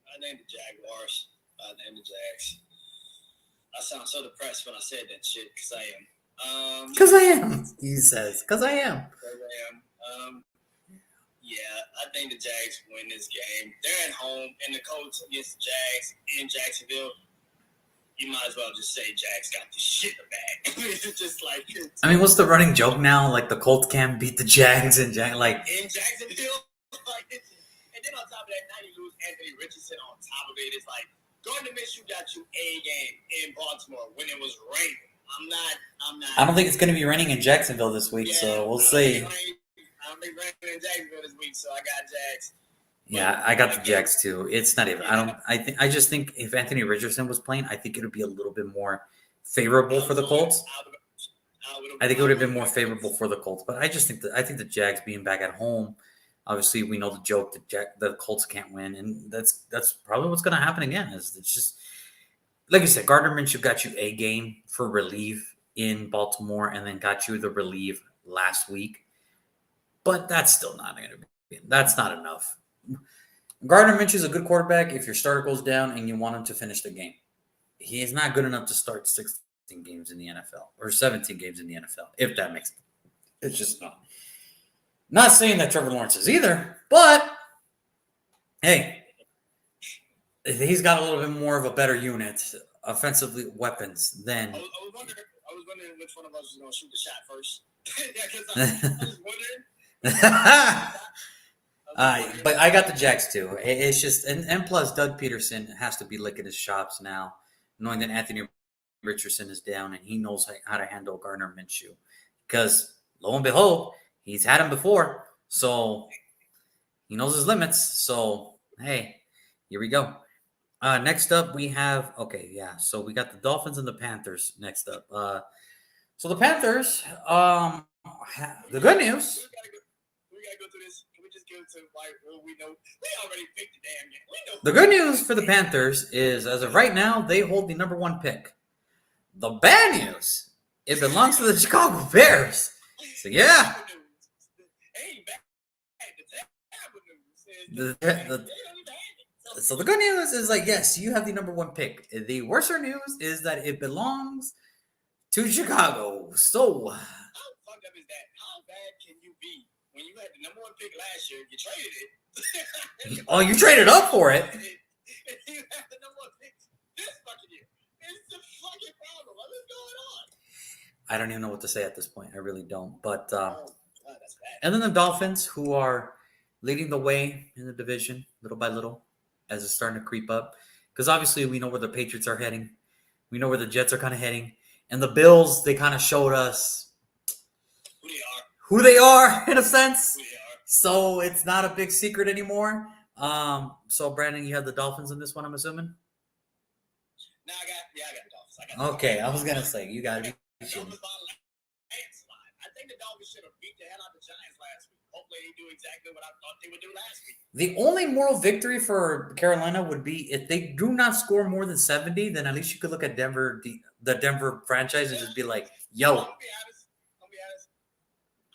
I think the Jaguars. I think the Jags. I sound so depressed when I said that shit because I am. Because I am, he says. Because I am. Yeah, I think the Jags win this game. They're at home, and the Colts against the Jags in Jacksonville. You might as well just say Jags got the shit in the bag. It's just like. I mean, what's the running joke now? Like the Colts can't beat the Jags in Jacksonville. And then on top of that, now you lose Anthony Richardson on top of it. It's like, Gardner Minshew got you a game in Baltimore when it was raining. I'm not. I don't think it's going to be raining in Jacksonville this week, so we'll see. I don't think raining in Jacksonville this week, so I got Jags. Yeah, I got the Jags too. It's not even. I just think if Anthony Richardson was playing, I think it would be a little bit more favorable for the Colts. I think it would have been more favorable for the Colts, but I think the Jags being back at home. Obviously, we know the joke that the Colts can't win, and that's probably what's going to happen again. Is it's just like you said, Gardner Minshew got you a game for relief in Baltimore, and then got you the relief last week, but that's still not going to be. That's not enough. Gardner Minshew is a good quarterback if your starter goes down and you want him to finish the game. He is not good enough to start 16 games in the NFL or 17 games in the NFL, if that makes sense. It's just not. Not saying that Trevor Lawrence is either, but hey, he's got a little bit more of a better unit, offensively weapons than. I was wondering which one of us was going to shoot the shot first. I was wondering. But I got the Jags too. It's just and plus Doug Peterson has to be licking his chops now, knowing that Anthony Richardson is down and he knows how to handle Gardner Minshew, because lo and behold, he's had him before, so he knows his limits. So hey, here we go. Next up, we have so we got the Dolphins and the Panthers next up. So the Panthers, the good news. We gotta go through this. Can we just go to what we know? We already picked the damn game. We know. The good news for the Panthers is, as of right now, they hold the number one pick. The bad news, it belongs to the Chicago Bears. So yeah. So the good news is, like, yes, you have the number one pick. The worser news is that it belongs to Chicago. So how fucked up is that? How bad can you be when you had the number one pick last year? You traded it. Oh, you traded up for it. You have the number one pick this fucking year. It's the fucking problem. What is going on? I don't even know what to say at this point. I really don't. But that's bad. And then the Dolphins, who are leading the way in the division little by little, as it's starting to creep up. Because obviously we know where the Patriots are heading. We know where the Jets are kind of heading. And the Bills, they kind of showed us who they are in a sense. So it's not a big secret anymore. So Brandon, you have the Dolphins in this one, I'm assuming? No, I got the Dolphins. Okay, I was going to say, you got to be shitting. I think the Dolphins should have beat the hell out of the Giants last week. Hopefully they do exactly what I thought they would do last week. The only moral victory for Carolina would be if they do not score more than 70, then at least you could look at Denver, the Denver franchise, and just be like, yo. I'll be honest.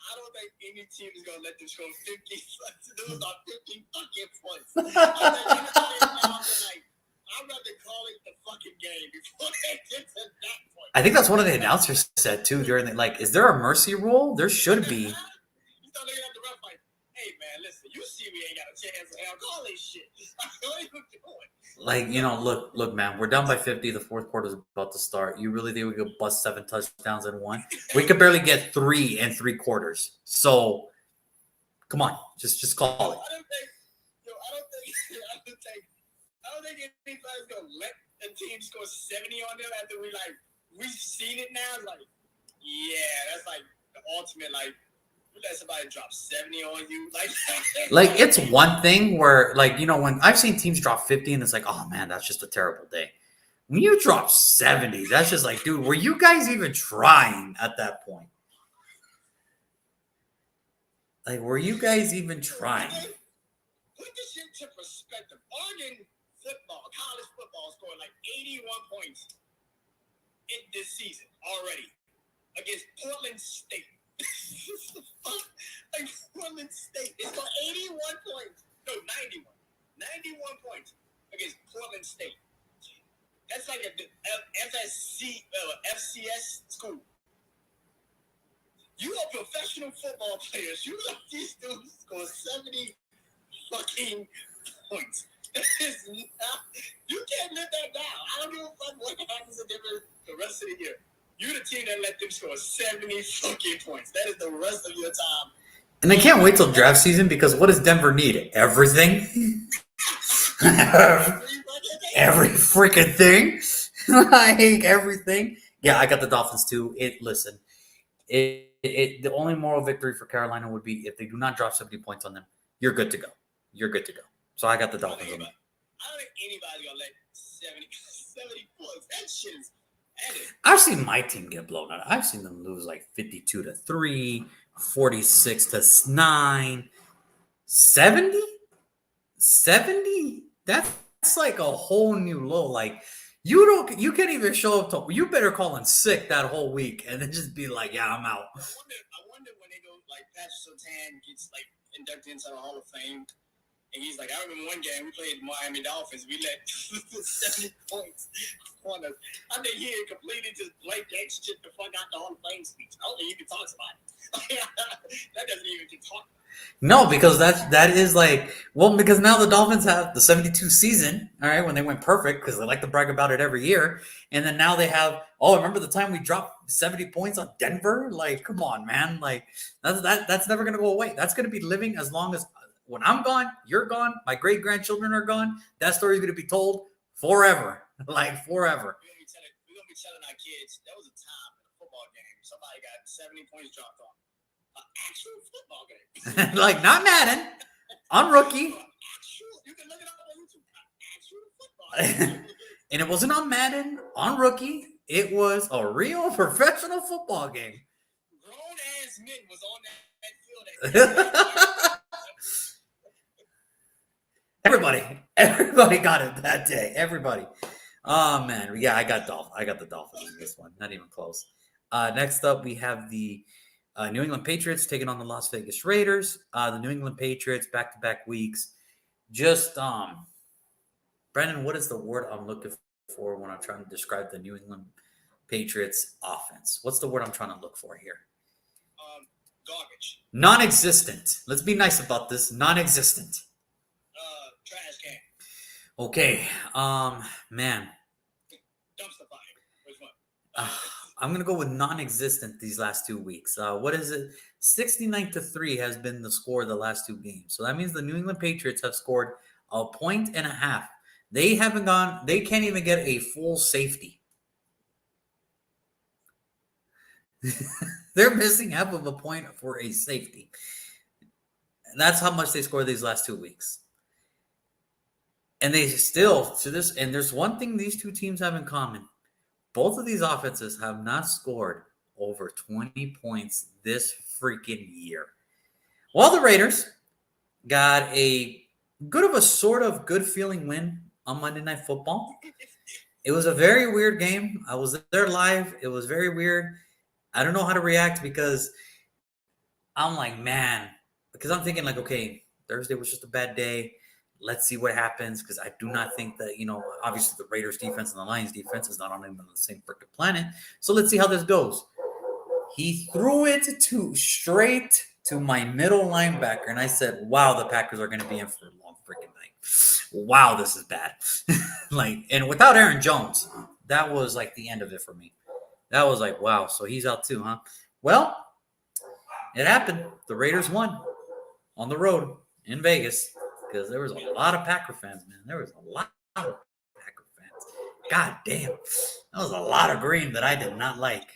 I don't think any team is going to let them score 50 fucking points. I'd rather call it the fucking game before they get to that point. I think that's one of the announcers said too during the like, is there a mercy rule? There should be. You start looking at the ref like, hey man, listen, you see we ain't got a chance to have call this shit. What are you doing? Like, you know, look, man, we're down by 50. The fourth quarter is about to start. You really think we could bust 7 touchdowns in one? We could barely get 3 in 3 quarters. So, come on, just call it. I don't think anybody's gonna let a team score 70 on them after we've seen it now. Like, yeah, that's like the ultimate. Like, you let somebody drop 70 on you, like it's one thing where, like, you know, when I've seen teams drop 50 and it's like, oh man, that's just a terrible day. When you drop 70, that's just like, dude, were you guys even trying at that point? Like, were you guys even trying? Put this shit to perspective. Oregon football, college football, scored like 81 points in this season already against Portland State. Like Portland State, they scored 81 points. No, 91. 91 points against Portland State. That's like a FCS school. You are professional football players. You let these dudes score 70 fucking points. You can't let that down. I don't give a fuck what happens the rest of the year. You're the team that let them score 70 fucking points. That is the rest of your time. And I can't wait till draft season because what does Denver need? Everything. Every freaking thing. Like everything. Yeah, I got the Dolphins too. The only moral victory for Carolina would be if they do not drop 70 points on them. You're good to go. You're good to go. So I got the Dolphins on them. I don't think anybody's gonna let 70 points. That shit is added. I've seen my team get blown out. I've seen them lose like 52-3, 46-9, 70? 70? That's like a whole new low. Like you can't even show up to. You better call in sick that whole week and then just be like, yeah, I'm out. I wonder when they go like Patrick Surtain gets like inducted into the Hall of Fame, and he's like, I remember one game we played Miami Dolphins, we let 70 points on us. I think he had completely just blanked that shit the fuck out the Hall of Fame speech. I don't think you can talk about it. That doesn't even get talked. No, because that is like, well, because now the Dolphins have the 72 season, all right, when they went perfect, because they like to brag about it every year. And then now they have, remember the time we dropped 70 points on Denver? Like, come on, man. Like, that's never going to go away. That's going to be living as long as when I'm gone, you're gone, my great-grandchildren are gone. That story is going to be told forever. Like, forever. We're going to be telling our kids, there was a time in a football game, somebody got 70 points dropped on. Actual football game. Like, not Madden. On rookie. You can look it up on YouTube. Actual football game. And it wasn't on Madden, on rookie. It was a real professional football game. Grown-ass men was on that field. Everybody got it that day. Everybody. Oh, man. Yeah, I got the Dolphins in this one. Not even close. Next up, we have the New England Patriots taking on the Las Vegas Raiders. The New England Patriots back-to-back weeks. Just, Brandon, what is the word I'm looking for when I'm trying to describe the New England Patriots offense? What's the word I'm trying to look for here? Garbage. Non-existent. Let's be nice about this. Non-existent. Trash can. Okay. Man. Dumpster fire. Which one? I'm going to go with non-existent these last 2 weeks. What is it? 69-3 has been the score of the last 2 games. So that means the New England Patriots have scored 1.5 points. They can't even get a full safety. They're missing half of a point for a safety. And that's how much they scored these last 2 weeks. And they still, and there's one thing these two teams have in common. Both of these offenses have not scored over 20 points this freaking year. While the Raiders got a sort of good feeling win on Monday Night Football. It was a very weird game. I was there live. It was very weird. I don't know how to react because I'm like, man, because I'm thinking like, okay, Thursday was just a bad day. Let's see what happens because I do not think that, obviously the Raiders defense and the Lions defense is not on even the same freaking planet. So let's see how this goes. He threw it straight to my middle linebacker, and I said, wow, the Packers are going to be in for a long freaking night. Wow, this is bad. And without Aaron Jones, that was like the end of it for me. That was like, wow, so he's out too, huh? Well, it happened. The Raiders won on the road in Vegas because there was a lot of Packer fans, man. There was a lot of Packer fans. God damn. That was a lot of green that I did not like.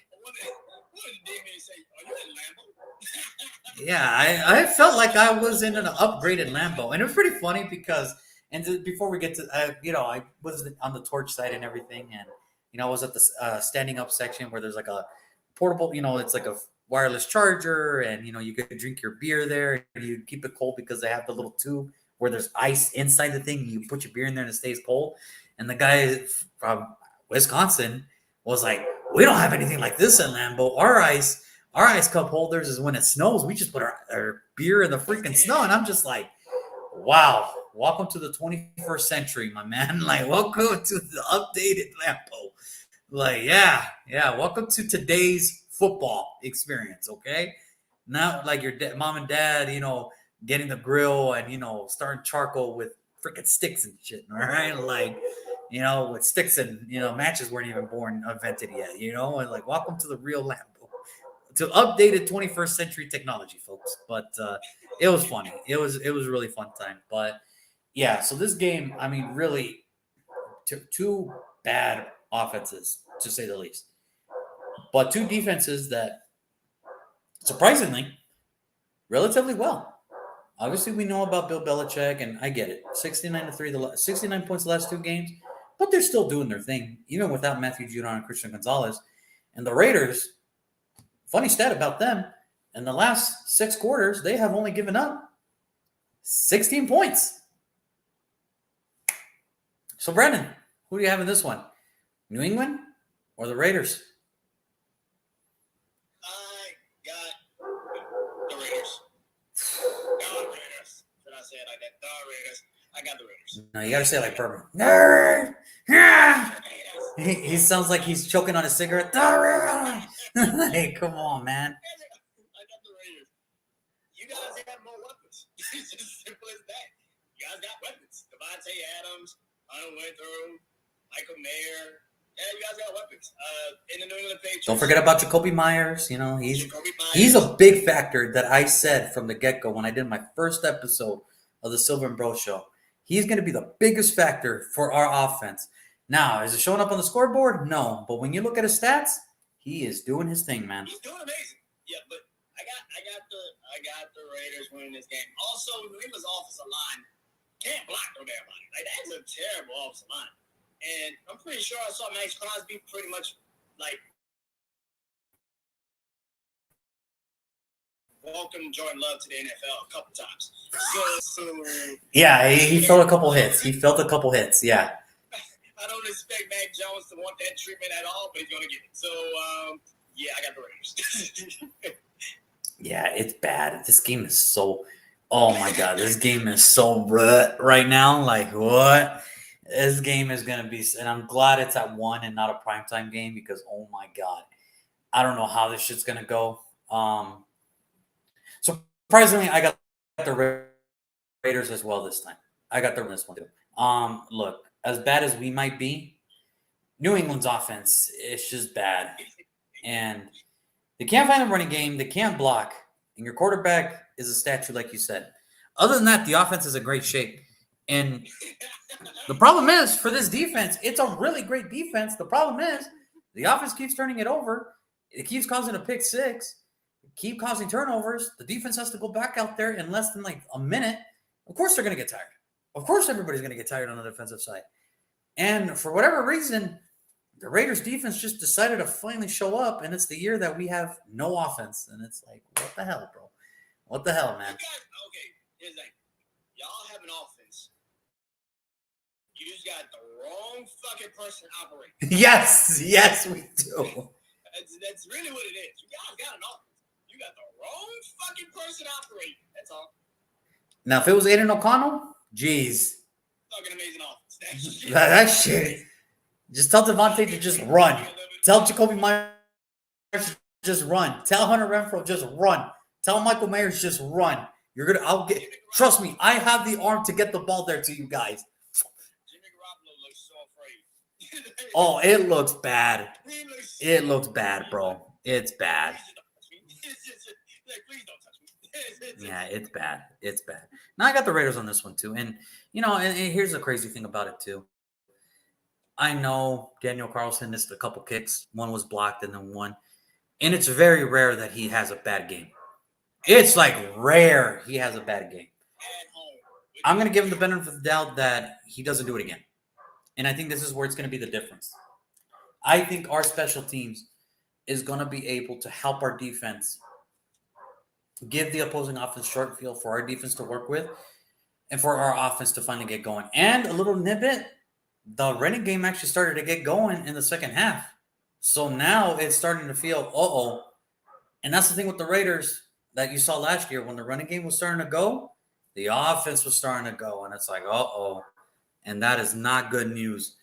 Yeah, I felt like I was in an upgraded Lambo. And it was pretty funny because, before we get to, I was on the torch side and everything. And, I was at the standing up section where there's like a portable, it's like a wireless charger. And, you could drink your beer there. And you keep it cold because they have the little tube where there's ice inside the thing. You put your beer in there and it stays cold. And the guy from Wisconsin was like, we don't have anything like this in Lambeau. Our ice cup holders is when it snows. We just put our beer in the freaking snow. And I'm just like, wow, welcome to the 21st century, my man. Like, welcome to the updated Lambeau. Like, yeah, welcome to today's football experience, okay? Not like your mom and dad, getting the grill and, starting charcoal with freaking sticks and shit, all right? Like, with sticks and, matches weren't even invented yet, and like, welcome to the real Lambeau, to updated 21st century technology, folks. But it was funny. It was really fun time. But yeah, so this game, I mean, really, two bad offenses, to say the least. But two defenses that, surprisingly, relatively well. Obviously, we know about Bill Belichick, and I get it. 69-3, 69 points the last two games, but they're still doing their thing, even without Matthew Judon and Christian Gonzalez. And the Raiders, funny stat about them, in the last 6 quarters, they have only given up 16 points. So, Brandon, who do you have in this one? New England or the Raiders? I got the Raiders. The Raiders. Should I say it like that? The Raiders. I got the Raiders. No, you got to say it like Bourbon. Nerd! Yeah! He sounds like he's choking on a cigarette. Hey, come on, man. I got the Raiders. You guys have more weapons. It's as simple as that. You guys got weapons. Devontae Adams, Hunter Winthrop, Michael Mayer. Yeah, you guys got weapons. In the New England Patriots. Don't forget about Jacoby Myers. He's a big factor that I said from the get-go when I did my first episode of the Silver and Bro Show. He's going to be the biggest factor for our offense. Now, is it showing up on the scoreboard? No. But when you look at his stats, he is doing his thing, man. He's doing amazing. Yeah, but I got the Raiders winning this game. Also, New England's offensive line can't block no damn body. Like, that's a terrible offensive line. And I'm pretty sure I saw Max Crosby pretty much like welcome Jordan Love to the NFL a couple times. So yeah, he felt a couple hits. Yeah. I don't expect Mac Jones to want that treatment at all, but he's going to get it. So, yeah, I got the Raiders. Yeah, it's bad. This game is so – oh, my God. This game is so right now. Like, what? This game is going to be – and I'm glad it's at 1 and not a primetime game because, oh, my God. I don't know how this shit's going to go. Surprisingly, I got the Raiders as well this time. I got them this one, too. Look. As bad as we might be, New England's offense is just bad. And they can't find a running game. They can't block. And your quarterback is a statue, like you said. Other than that, the offense is in great shape. And the problem is, for this defense, it's a really great defense. The problem is, the offense keeps turning it over. It keeps causing a pick six. Keep causing turnovers. The defense has to go back out there in less than like a minute. Of course they're going to get tired. Of course, everybody's going to get tired on the defensive side. And for whatever reason, the Raiders defense just decided to finally show up, and it's the year that we have no offense. And it's like, what the hell, bro? What the hell, man? Okay, here's the thing. Y'all have an offense. You just got the wrong fucking person operating. Yes, we do. That's really what it is. You guys got an offense. You got the wrong fucking person operating. That's all. Now, if it was Aiden O'Connell, Jeez. Fucking amazing offense. That shit. Just tell Devontae to just run. Tell Jacoby Myers to just run. Tell Hunter Renfrow just run. Tell Michael Myers just run. Trust me, I have the arm to get the ball there to you guys. Jimmy Garoppolo looks so afraid. Oh, it looks bad. It looks bad, bro. It's bad. Please don't touch me. Yeah, it's bad. It's bad. Now I got the Raiders on this one too. And and here's the crazy thing about it too. I know Daniel Carlson missed a couple kicks. One was blocked and then one. And it's very rare that he has a bad game. It's like rare he has a bad game. I'm going to give him the benefit of the doubt that he doesn't do it again. And I think this is where it's going to be the difference. I think our special teams is going to be able to help our defense give the opposing offense short field for our defense to work with and for our offense to finally get going. And a little nibit, the running game actually started to get going in the second half. So now it's starting to feel, uh-oh. And that's the thing with the Raiders that you saw last year. When the running game was starting to go, the offense was starting to go. And it's like, uh-oh. And that is not good news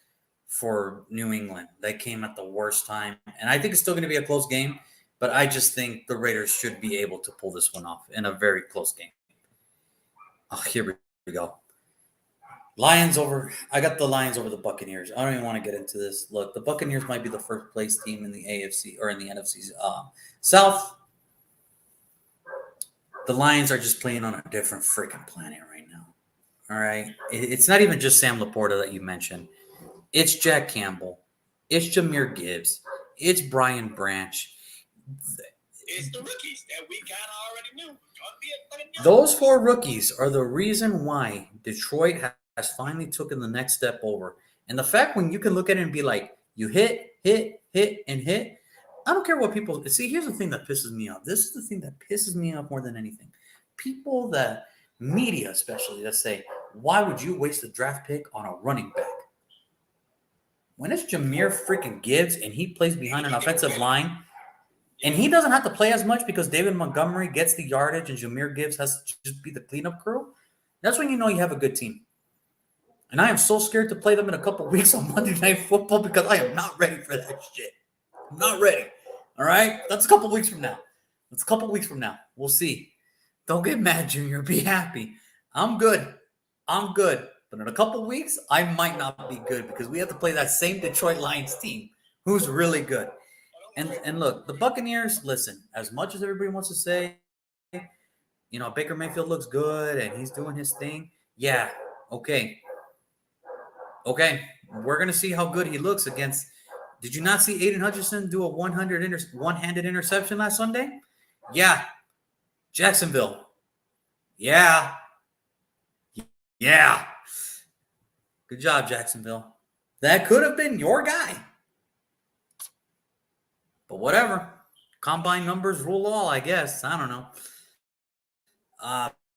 for New England. They came at the worst time. And I think it's still going to be a close game. But I just think the Raiders should be able to pull this one off in a very close game. Oh, here we go. Lions over. I got the Lions over the Buccaneers. I don't even want to get into this. Look, the Buccaneers might be the first place team in the AFC or in the NFC South. The Lions are just playing on a different freaking planet right now. All right. It's not even just Sam Laporta that you mentioned. It's Jack Campbell. It's Jahmyr Gibbs. It's Brian Branch. It's the rookies that we kind of already knew. Those four rookies are the reason why Detroit has finally taken the next step over. And the fact when you can look at it and be like, you hit, and hit. I don't care what people see. Here's the thing that pisses me off. This is the thing that pisses me off more than anything. People that media, especially, that say, why would you waste a draft pick on a running back? When it's Jahmyr freaking Gibbs and he plays behind an offensive line, and he doesn't have to play as much because David Montgomery gets the yardage and Jahmyr Gibbs has to just be the cleanup crew, that's when you know you have a good team. And I am so scared to play them in a couple weeks on Monday Night Football because I am not ready for that shit. I'm not ready. All right? That's a couple weeks from now. We'll see. Don't get mad, Junior. Be happy. I'm good. But in a couple weeks, I might not be good because we have to play that same Detroit Lions team who's really good. And look, the Buccaneers, listen, as much as everybody wants to say, Baker Mayfield looks good and he's doing his thing. Yeah, okay. We're going to see how good he looks against. Did you not see Aiden Hutchinson do a one-handed interception last Sunday? Yeah. Jacksonville. Yeah. Good job, Jacksonville. That could have been your guy. But whatever. Combine numbers rule all, I guess. I don't know.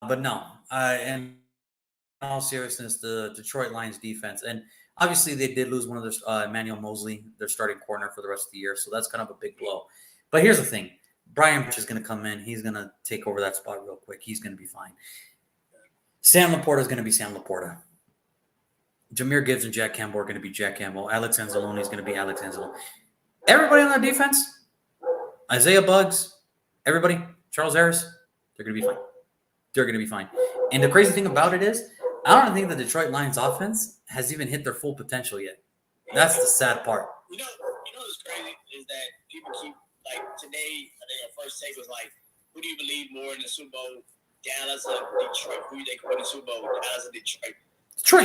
But no. And in all seriousness, the Detroit Lions defense, and obviously they did lose one of their Emmanuel Mosley, their starting corner for the rest of the year, so that's kind of a big blow. But here's the thing. Brian Branch is going to come in. He's going to take over that spot real quick. He's going to be fine. Sam Laporta is going to be Sam Laporta. Jahmyr Gibbs and Jack Campbell are going to be Jack Campbell. Alex Anzalone is going to be Alex Anzalone. Everybody on that defense, Isaiah Buggs, everybody, Charles Harris, they're going to be fine. And the crazy thing about it is, I don't think the Detroit Lions offense has even hit their full potential yet. That's the sad part. You know what's crazy is that people keep, like, today, I think our first take was like, who do you believe more in the Super Bowl, Dallas or Detroit? Who do you think win the Super Bowl, Dallas or Detroit? Detroit.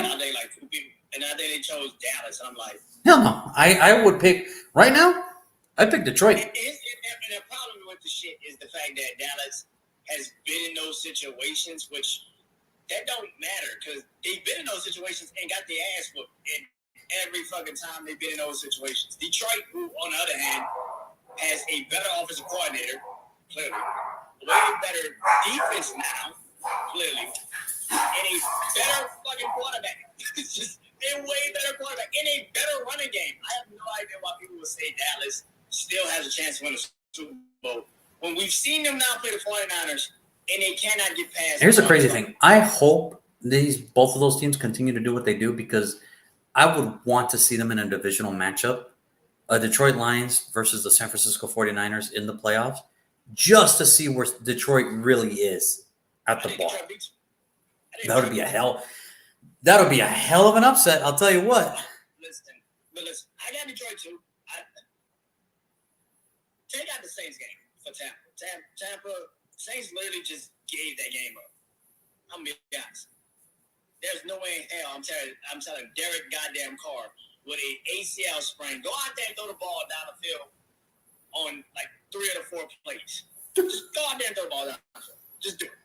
And I think they chose Dallas. And I'm like, hell no. I would pick, right now, I'd pick Detroit. And the problem with the shit is the fact that Dallas has been in those situations, which that don't matter because they've been in those situations and got their ass whooped every fucking time they've been in those situations. Detroit, who, on the other hand, has a better offensive coordinator, clearly, way better defense now, clearly, and a better fucking quarterback. It's just a way better quarterback and a better running game. I have no idea why people would say Dallas still has a chance to win the Super Bowl when we've seen them now play the 49ers and they cannot get past. Here's the crazy thing. I hope both of those teams continue to do what they do, because I would want to see them in a divisional matchup, a Detroit Lions versus the San Francisco 49ers in the playoffs, just to see where Detroit really is at the bar. That would be a hell of an upset, I'll tell you what. Listen, I got Detroit too. Take out the Saints game for Tampa. Tampa Saints literally just gave that game up. I'm gonna be honest. There's no way in hell I'm telling Derek goddamn Carr with a ACL sprain, go out there and throw the ball down the field on like 3 or 4 plays. Just go out there and throw the ball down the field. Just do it.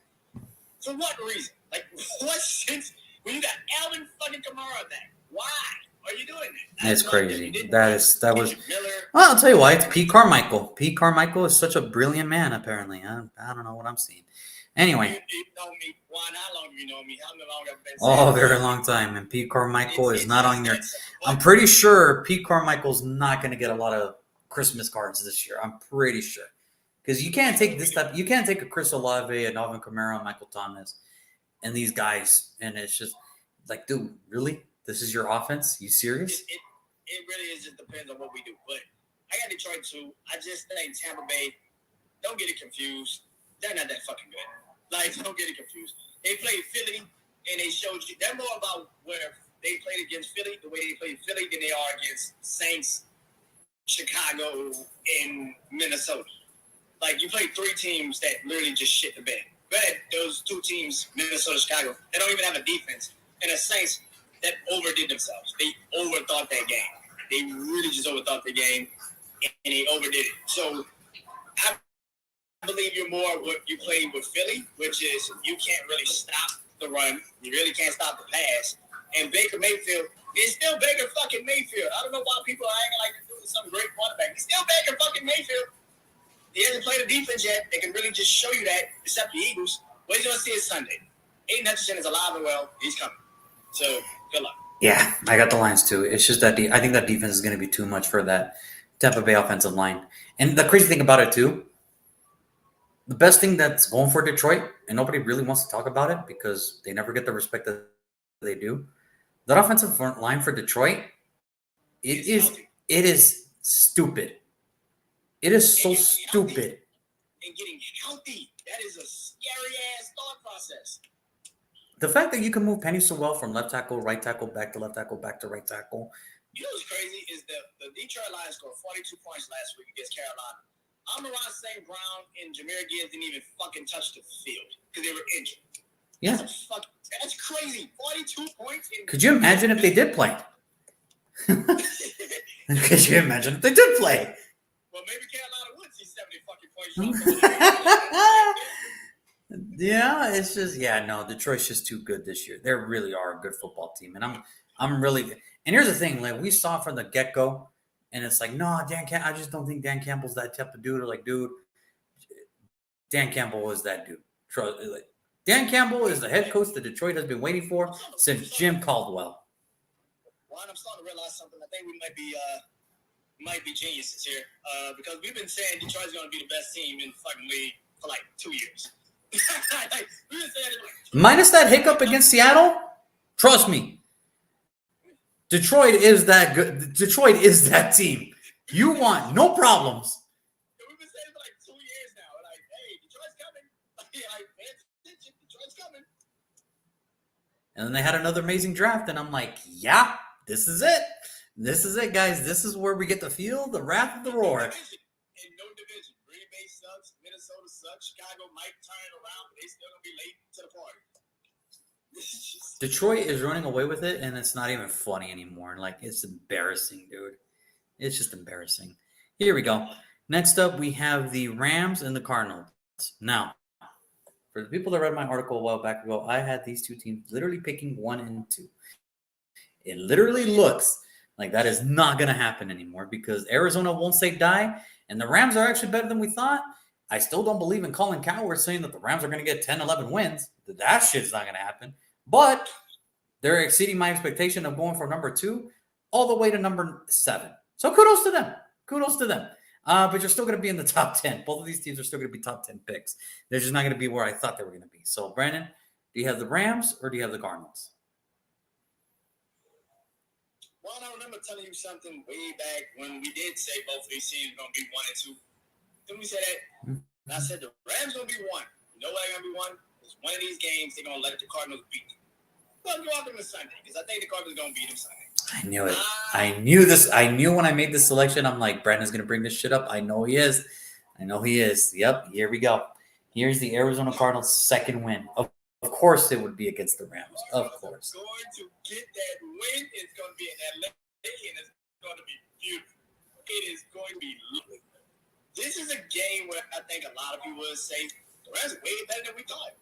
For what reason? Like, what sense? When you got Alvin fucking Kamara back, why are you doing that? It's crazy. That was. Well, I'll tell you why. It's Pete Carmichael. Pete Carmichael is such a brilliant man. Apparently, I don't know what I'm seeing. Anyway. You know me. Juan, how long have you known me? How long have I been? Oh, a very long time. And Pete Carmichael is not on your. I'm pretty sure Pete Carmichael's not going to get a lot of Christmas cards this year. I'm pretty sure, because you can't take this type. You can't take a Chris Olave, a Alvin Kamara, and Michael Thomas, and these guys, and it's just like, dude, really? This is your offense? You serious? It really is. Just depends on what we do. But I got Detroit too. I just think Tampa Bay. Don't get it confused. They're not that fucking good. Like, don't get it confused. They played Philly, and they showed you. They're more about where they played against Philly, the way they played Philly, than they are against Saints, Chicago, and Minnesota. Like, you played 3 teams that literally just shit the bed. But those 2 teams, Minnesota, Chicago, they don't even have a defense. And the Saints that overdid themselves. They overthought that game. They really just overthought the game, and they overdid it. So I believe you're more what you played with Philly, which is you can't really stop the run. You really can't stop the pass. And Baker Mayfield is still Baker fucking Mayfield. I don't know why people are acting like they're doing some great quarterback. He's still Baker fucking Mayfield. He hasn't played a defense yet. They can really just show you that, except the Eagles. What he's going to see is Sunday. Aiden Hutchinson is alive and well. He's coming. So, good luck. Yeah, I got the Lions too. It's just that I think that defense is going to be too much for that Tampa Bay offensive line. And the crazy thing about it too, the best thing that's going for Detroit, and nobody really wants to talk about it because they never get the respect that they do. That offensive front line for Detroit, it is stupid. It is so stupid. And getting healthy, that is a scary ass thought process. The fact that you can move Penny Sewell from left tackle, right tackle, back to left tackle, back to right tackle. You know what's crazy is the Detroit Lions scored 42 points last week against Carolina. Amon-Ra St. Brown and Jahmyr Gibbs didn't even fucking touch the field because they were injured. Yeah. That's crazy. 42 points. Could you imagine if they did play? Could you imagine if they did play? Well, maybe Carolina would see 70 fucking points. Yeah, it's just Detroit's just too good this year. They really are a good football team, and I'm really. And here's the thing: like we saw from the get go, and it's like, no, I just don't think Dan Campbell's that type of dude. Or like, dude, Dan Campbell is that dude. Dan Campbell is the head coach that Detroit has been waiting for since Jim Caldwell. Well, I'm starting to realize something. I think we might be geniuses here because we've been saying Detroit's going to be the best team in the fucking league for like 2 years. Minus that hiccup against Seattle, trust me, Detroit is that good. Detroit is that team. You want no problems. We've been saying it for like 2 years now. Like, hey, Detroit's coming. Like, pay attention, Detroit's coming. And then they had another amazing draft, and I'm like, yeah, this is it. This is it, guys. This is where we get to feel the wrath of the roar. In no division. Green Bay sucks. Minnesota sucks. Chicago might turn it around, but they still going to be late to the party. Detroit is running away with it, and it's not even funny anymore. Like, it's embarrassing, dude. It's just embarrassing. Here we go. Next up, we have the Rams and the Cardinals. Now, for the people that read my article a while back ago, I had these 2 teams literally picking 1 and 2. It literally looks like that is not going to happen anymore because Arizona won't say die, and the Rams are actually better than we thought. I still don't believe in Colin Cowherd saying that the Rams are going to get 10, 11 wins. That shit's not going to happen. But they're exceeding my expectation of going from number 2 all the way to number 7. So kudos to them. Kudos to them. But you're still going to be in the top 10. Both of these teams are still going to be top 10 picks. They're just not going to be where I thought they were going to be. So, Brandon, Do you have the Rams or do you have the Cardinals? Well, I remember telling you something way back when we did say both of these teams are going to be 1 and 2. Didn't we say that? Mm-hmm. And I said the Rams going to be 1. You know why they're going to be 1? Because one of these games, they're going to let the Cardinals beat them. Well, go off them on Sunday because I think the Cardinals are going to beat them Sunday. I knew it. I knew this. I knew when I made this selection, I'm like, Brandon's going to bring this shit up. I know he is. Yep, here we go. Here's the Arizona Cardinals' second win. Of course, it would be against the Rams. Of course. Going to get that win. It's going to be in LA, and it's going to be beautiful. It is going to be lovely. This is a game where I think a lot of people will say the Rams are way better than we thought,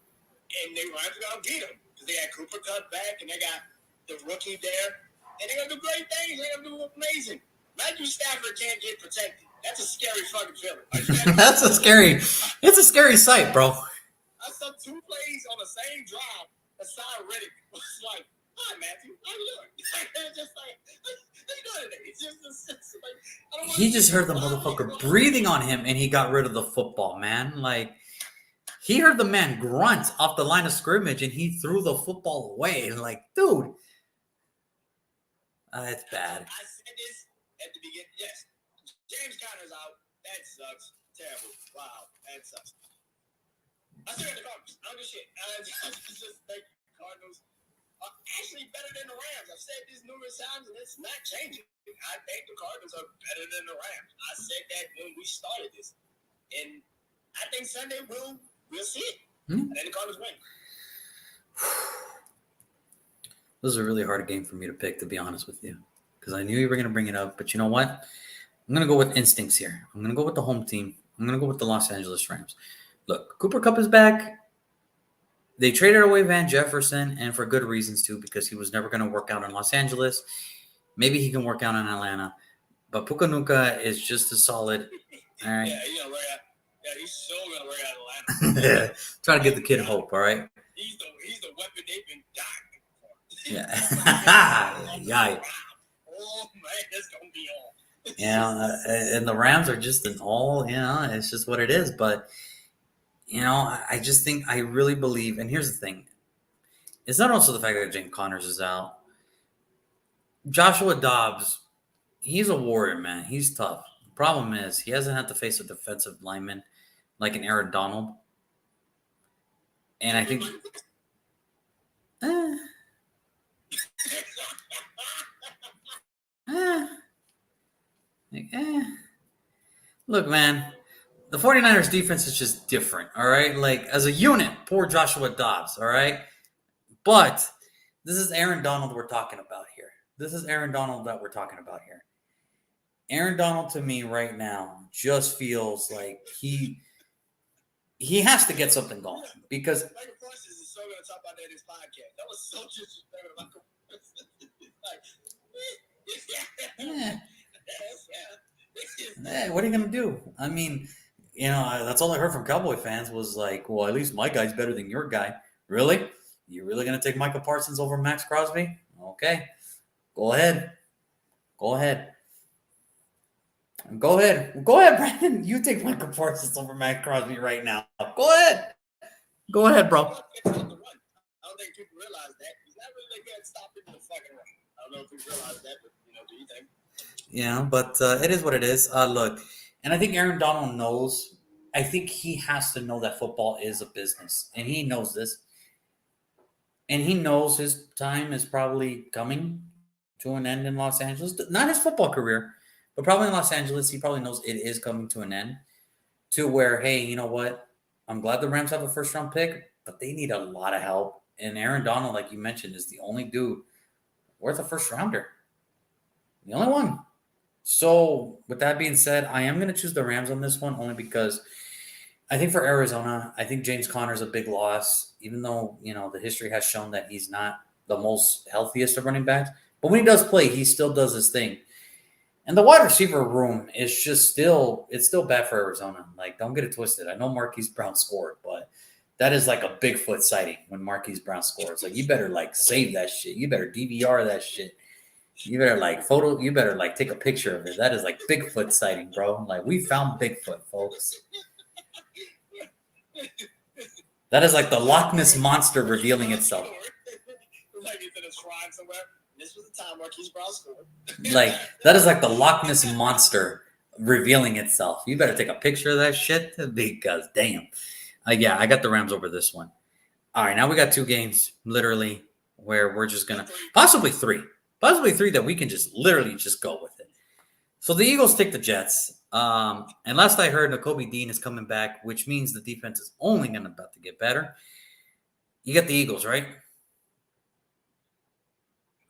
and the Rams are going to beat them because they got Cooper Kupp back, and they got the rookie there, and they're going to do great things. They're going to do amazing. Matthew Stafford can't get protected. That's a scary fucking feeling. It's a scary sight, bro. I saw 2 plays on the same drive. Aside Reddick was like, "Hi, Matthew. How you doing?" Just like, "How you doing today?" It's just like, I don't He just heard the motherfucker breathing on him, and he got rid of the football, man. Like, he heard the man grunt off the line of scrimmage, and he threw the football away. Like, dude, it's bad. I said this at the beginning. Yes, James Conner's out. That sucks. Terrible. Wow, that sucks. I still got the Cardinals. I don't do shit. I just think the Cardinals are actually better than the Rams. I've said this numerous times, and it's not changing. I think the Cardinals are better than the Rams. I said that when we started this, and I think Sunday we'll see it. And then the Cardinals win. This was a really hard game for me to pick, to be honest with you, because I knew you were going to bring it up. But you know what? I'm going to go with instincts here. I'm going to go with the home team. I'm going to go with the Los Angeles Rams. Look, Cooper Kupp is back. They traded away Van Jefferson, and for good reasons, too, because he was never going to work out in Los Angeles. Maybe he can work out in Atlanta. But Puka Nacua is just as solid. All right. Yeah, he's gonna work out. Yeah, he's so going to work out in Atlanta. Try to give the kid hope, all right? He's the weapon they've been dying for. Yeah. Yeah. Oh, man, that's going to be on. And the Rams are just an all, it's just what it is. But, I just think, I really believe, and here's the thing. It's not also the fact that James Connors is out. Joshua Dobbs, he's a warrior, man. He's tough. The problem is he hasn't had to face a defensive lineman like an Aaron Donald. And I think... Look, man, the 49ers defense is just different, all right? Like, as a unit, poor Joshua Dobbs, all right? But this is Aaron Donald we're talking about here. This is Aaron Donald that we're talking about here. Aaron Donald, to me, right now, just feels like he has to get something going because... Michael Parsons is so going to talk about that in his podcast. That was so disrespectful to Michael Parsons. What are you going to do? I mean, that's all I heard from Cowboy fans was like, well, at least my guy's better than your guy. Really? You really going to take Michael Parsons over Max Crosby? Okay. Go ahead. Go ahead, Brandon. You take Michael Parsons over Max Crosby right now. Go ahead. Go ahead, bro. I don't think people realize that. He's not really that good at stopping the fucking run. I don't know if people realize that, but, do you think? Yeah, but it is what it is. Look, and I think Aaron Donald knows. I think he has to know that football is a business, and he knows this. And he knows his time is probably coming to an end in Los Angeles. Not his football career, but probably in Los Angeles. He probably knows it is coming to an end to where, hey, you know what? I'm glad the Rams have a first-round pick, but they need a lot of help. And Aaron Donald, like you mentioned, is the only dude worth a first-rounder. The only one. So, with that being said, I am going to choose the Rams on this one only because I think for Arizona, I think James Conner's a big loss, even though, the history has shown that he's not the most healthiest of running backs. But when he does play, he still does his thing. And the wide receiver room is just still bad for Arizona. Like, don't get it twisted. I know Marquise Brown scored, but that is like a Bigfoot sighting when Marquise Brown scores. Like, you better, save that shit. You better DVR that shit. You better, take a picture of it. That is like Bigfoot sighting, bro. Like, we found Bigfoot, folks. That is like the Loch Ness monster revealing itself. Like it's in a shrine somewhere. This was the time Marquise Brown scored. Like that is like the Loch Ness monster revealing itself. You better take a picture of that shit because damn. Yeah, I got the Rams over this one. All right, now we got 2 games literally where we're just gonna possibly three that we can just literally just go with it. So the Eagles take the Jets. And last I heard, Nakobe Dean is coming back, which means the defense is only going to about to get better. You got the Eagles, right?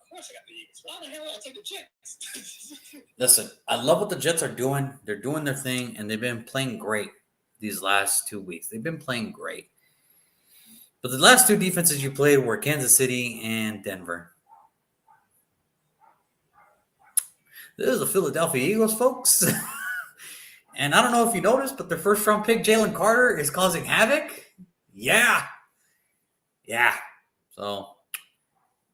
Of course I got the Eagles. Why the hell did I take the Jets? Listen, I love what the Jets are doing. They're doing their thing, and they've been playing great these last 2 weeks. They've been playing great. But the last 2 defenses you played were Kansas City and Denver. This is the Philadelphia Eagles, folks. And I don't know if you noticed, but their first-round pick, Jalen Carter, is causing havoc. Yeah. So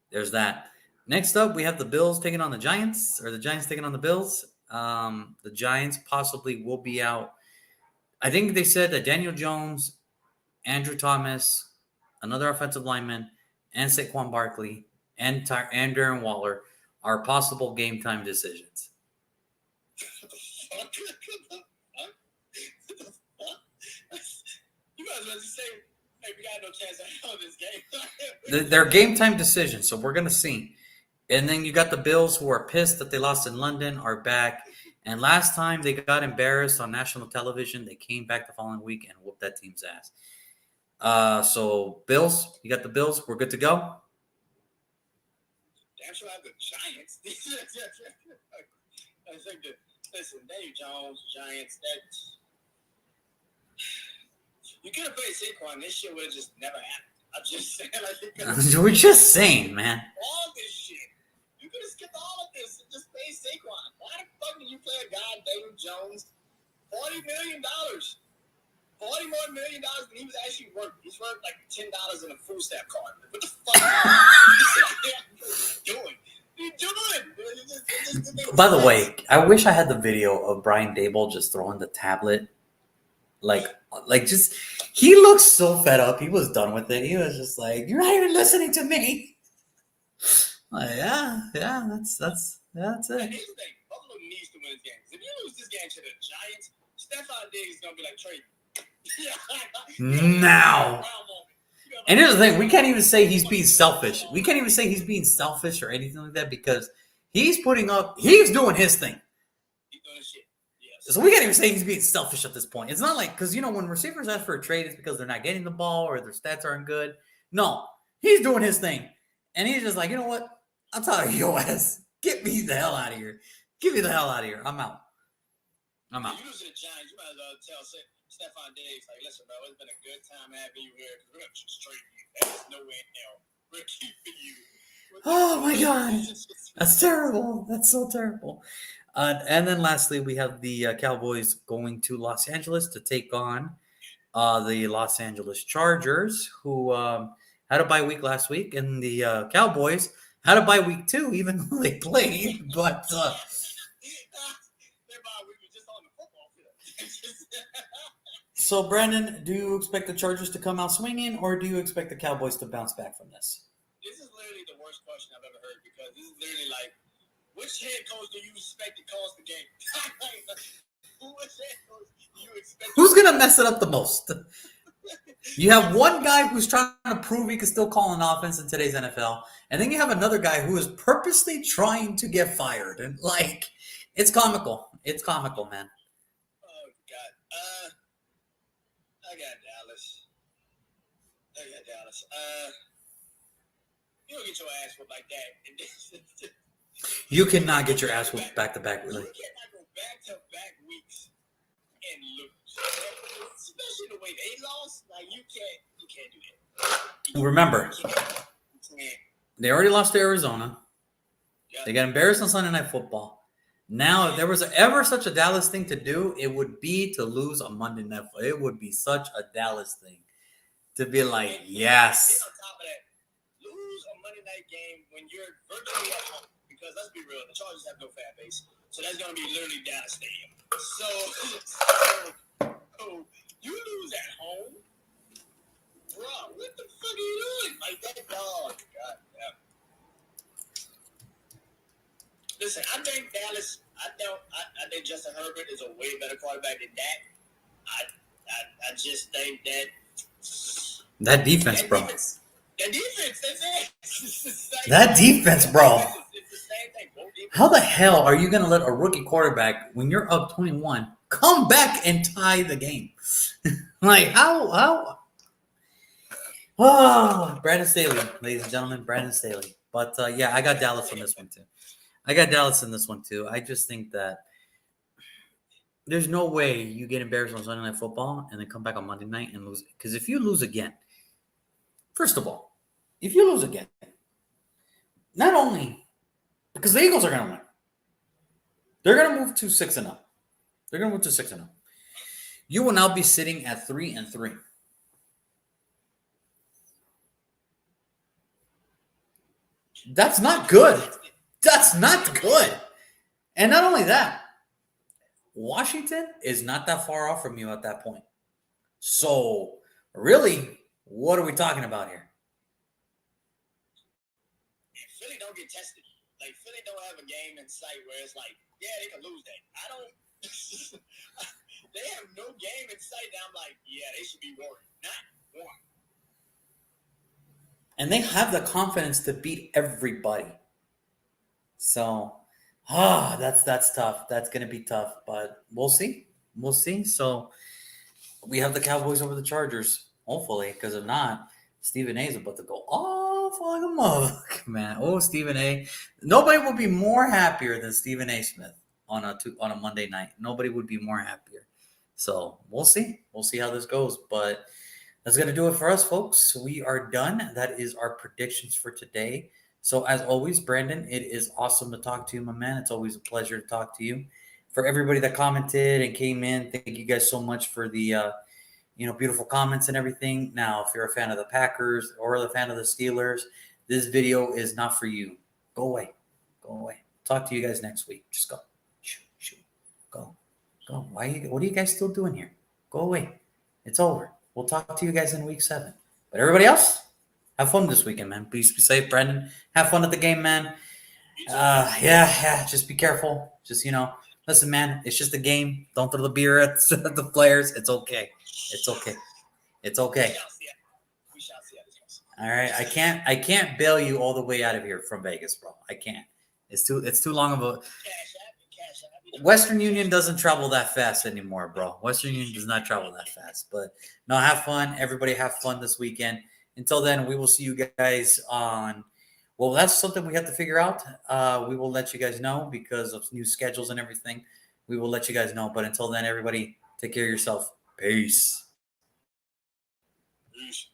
there's that. Next up, we have the Bills taking on the Giants, or the Giants taking on the Bills. The Giants possibly will be out. I think they said that Daniel Jones, Andrew Thomas, another offensive lineman, and Saquon Barkley, and Darren Waller are possible game time decisions. You might as well just say, hey, we got no chance of hell in this game. They're game time decisions, so we're going to see. And then you got the Bills, who are pissed that they lost in London, are back. And last time they got embarrassed on national television, they came back the following week and whooped that team's ass. So Bills, you got the Bills. We're good to go. Damn sure I have the Giants. I think that, listen, Daniel Jones, Giants, that's... You could have played Saquon. This shit would have just never happened. I'm just saying, like, we're just saying, man. All this shit. You could have skipped all of this and just played Saquon. Why the fuck did you play a guy, Daniel Jones? $40 million. $40 more million than he was actually worth. He's worth like $10 in a food stamp card. What the fuck are you doing? By the way, I wish I had the video of Brian Dable just throwing the tablet. Like just, he looks so fed up. He was done with it. He was just like, you're not even listening to me. Like, yeah, that's it. Here's the thing. Buffalo needs to win this game. If you lose this game to the Giants, Stephon Diggs is going to be like, Trey. Now. And here's the thing. We can't even say he's being selfish. We can't even say he's being selfish or anything like that because he's doing his thing. He's doing shit. Yes. So we can't even say he's being selfish at this point. It's not like, because, when receivers ask for a trade, it's because they're not getting the ball or their stats aren't good. No, he's doing his thing. And he's just like, you know what? I'm tired of your ass. Get me the hell out of here. Get me the hell out of here. I'm out. You lose to the Giants, you might as well tell Stephon Diggs, like, listen, bro, it's been a good time having you here because we're going to straight you. There's no way in hell we're keeping you. Oh, my God. That's terrible. That's so terrible. And then lastly, we have the Cowboys going to Los Angeles to take on the Los Angeles Chargers, who had a bye week last week. And the Cowboys had a bye week too, even though they played. But their bye week was just on the football field. So, Brandon, do you expect the Chargers to come out swinging, or do you expect the Cowboys to bounce back from this? This is literally the worst question I've ever heard because this is literally like, which head coach do you expect to cause the game? Which head coach do you expect? Who's going to mess it up the most? You have one guy who's trying to prove he can still call an offense in today's NFL, and then you have another guy who is purposely trying to get fired. And, it's comical. It's comical, man. Oh, God. I got Dallas. You don't get your ass whooped like that. You cannot get your ass whooped back-to-back, really. You cannot go back-to-back weeks and lose. Especially the way they lost. Like, you can't do that. Remember, You can't. they already lost to Arizona. Yeah. They got embarrassed on Sunday Night Football. Now, if there was ever such a Dallas thing to do, it would be to lose on Monday Night Football. It would be such a Dallas thing to be like, yes. And on top of that, lose a Monday night game when you're virtually at home. Because let's be real, the Chargers have no fan base. So that's going to be literally Dallas Stadium. So you lose at home. bro, what the fuck are you doing? Like that dog. God damn. Listen, I think Dallas. I think Justin Herbert is a way better quarterback than Dak. I just think That defense, bro. That defense, that's it. It's the same That thing. defense, bro. It's the same thing. Both defenses. How the hell are you going to let a rookie quarterback, when you're up 21, come back and tie the game? Like, how? Oh, Brandon Staley, ladies and gentlemen, Brandon Staley. But, yeah, I got Dallas on this one, too. I just think that there's no way you get embarrassed on Sunday Night Football and then come back on Monday night and lose. Because if you lose again, first of all, if you lose again, not only because the Eagles are going to win, they're going to move to 6-0. They're going to move to 6-0. You will now be sitting at 3-3. That's not good. That's not good. And not only that, Washington is not that far off from you at that point. So, really, what are we talking about here? Philly don't get tested. Like, Philly don't have a game in sight where it's like, yeah, they can lose that. I don't. They have no game in sight that I'm like, yeah, they should be worried. Not one. And they have the confidence to beat everybody. So, that's tough. That's going to be tough, but we'll see. We'll see. So, we have the Cowboys over the Chargers, hopefully, because if not, Stephen A is about to go off like a mug, man. Oh, Stephen A. Nobody would be more happier than Stephen A. Smith on a Monday night. Nobody would be more happier. So, we'll see. We'll see how this goes, but that's going to do it for us, folks. We are done. That is our predictions for today. So, as always, Brandon, it is awesome to talk to you, my man. It's always a pleasure to talk to you. For everybody that commented and came in, thank you guys so much for the beautiful comments and everything. Now, if you're a fan of the Packers or a fan of the Steelers, this video is not for you. Go away. Go away. Talk to you guys next week. Just go. Shoot. Go. What are you guys still doing here? Go away. It's over. We'll talk to you guys in week 7. But everybody else, have fun this weekend, man. Please be safe, Brandon. Have fun at the game, man. Yeah. Just be careful. Just, listen, man, it's just a game. Don't throw the beer at the players. It's okay. It's okay. It's okay. We shall see how this goes. All right. I can't bail you all the way out of here from Vegas, bro. I can't. It's too long of a Cash App. Western Union doesn't travel that fast anymore, bro. Western Union does not travel that fast. But no, have fun. Everybody have fun this weekend. Until then, we will see you guys on. Well, that's something we have to figure out. We will let you guys know because of new schedules and everything. We will let you guys know. But until then, everybody, take care of yourself. Peace. Peace.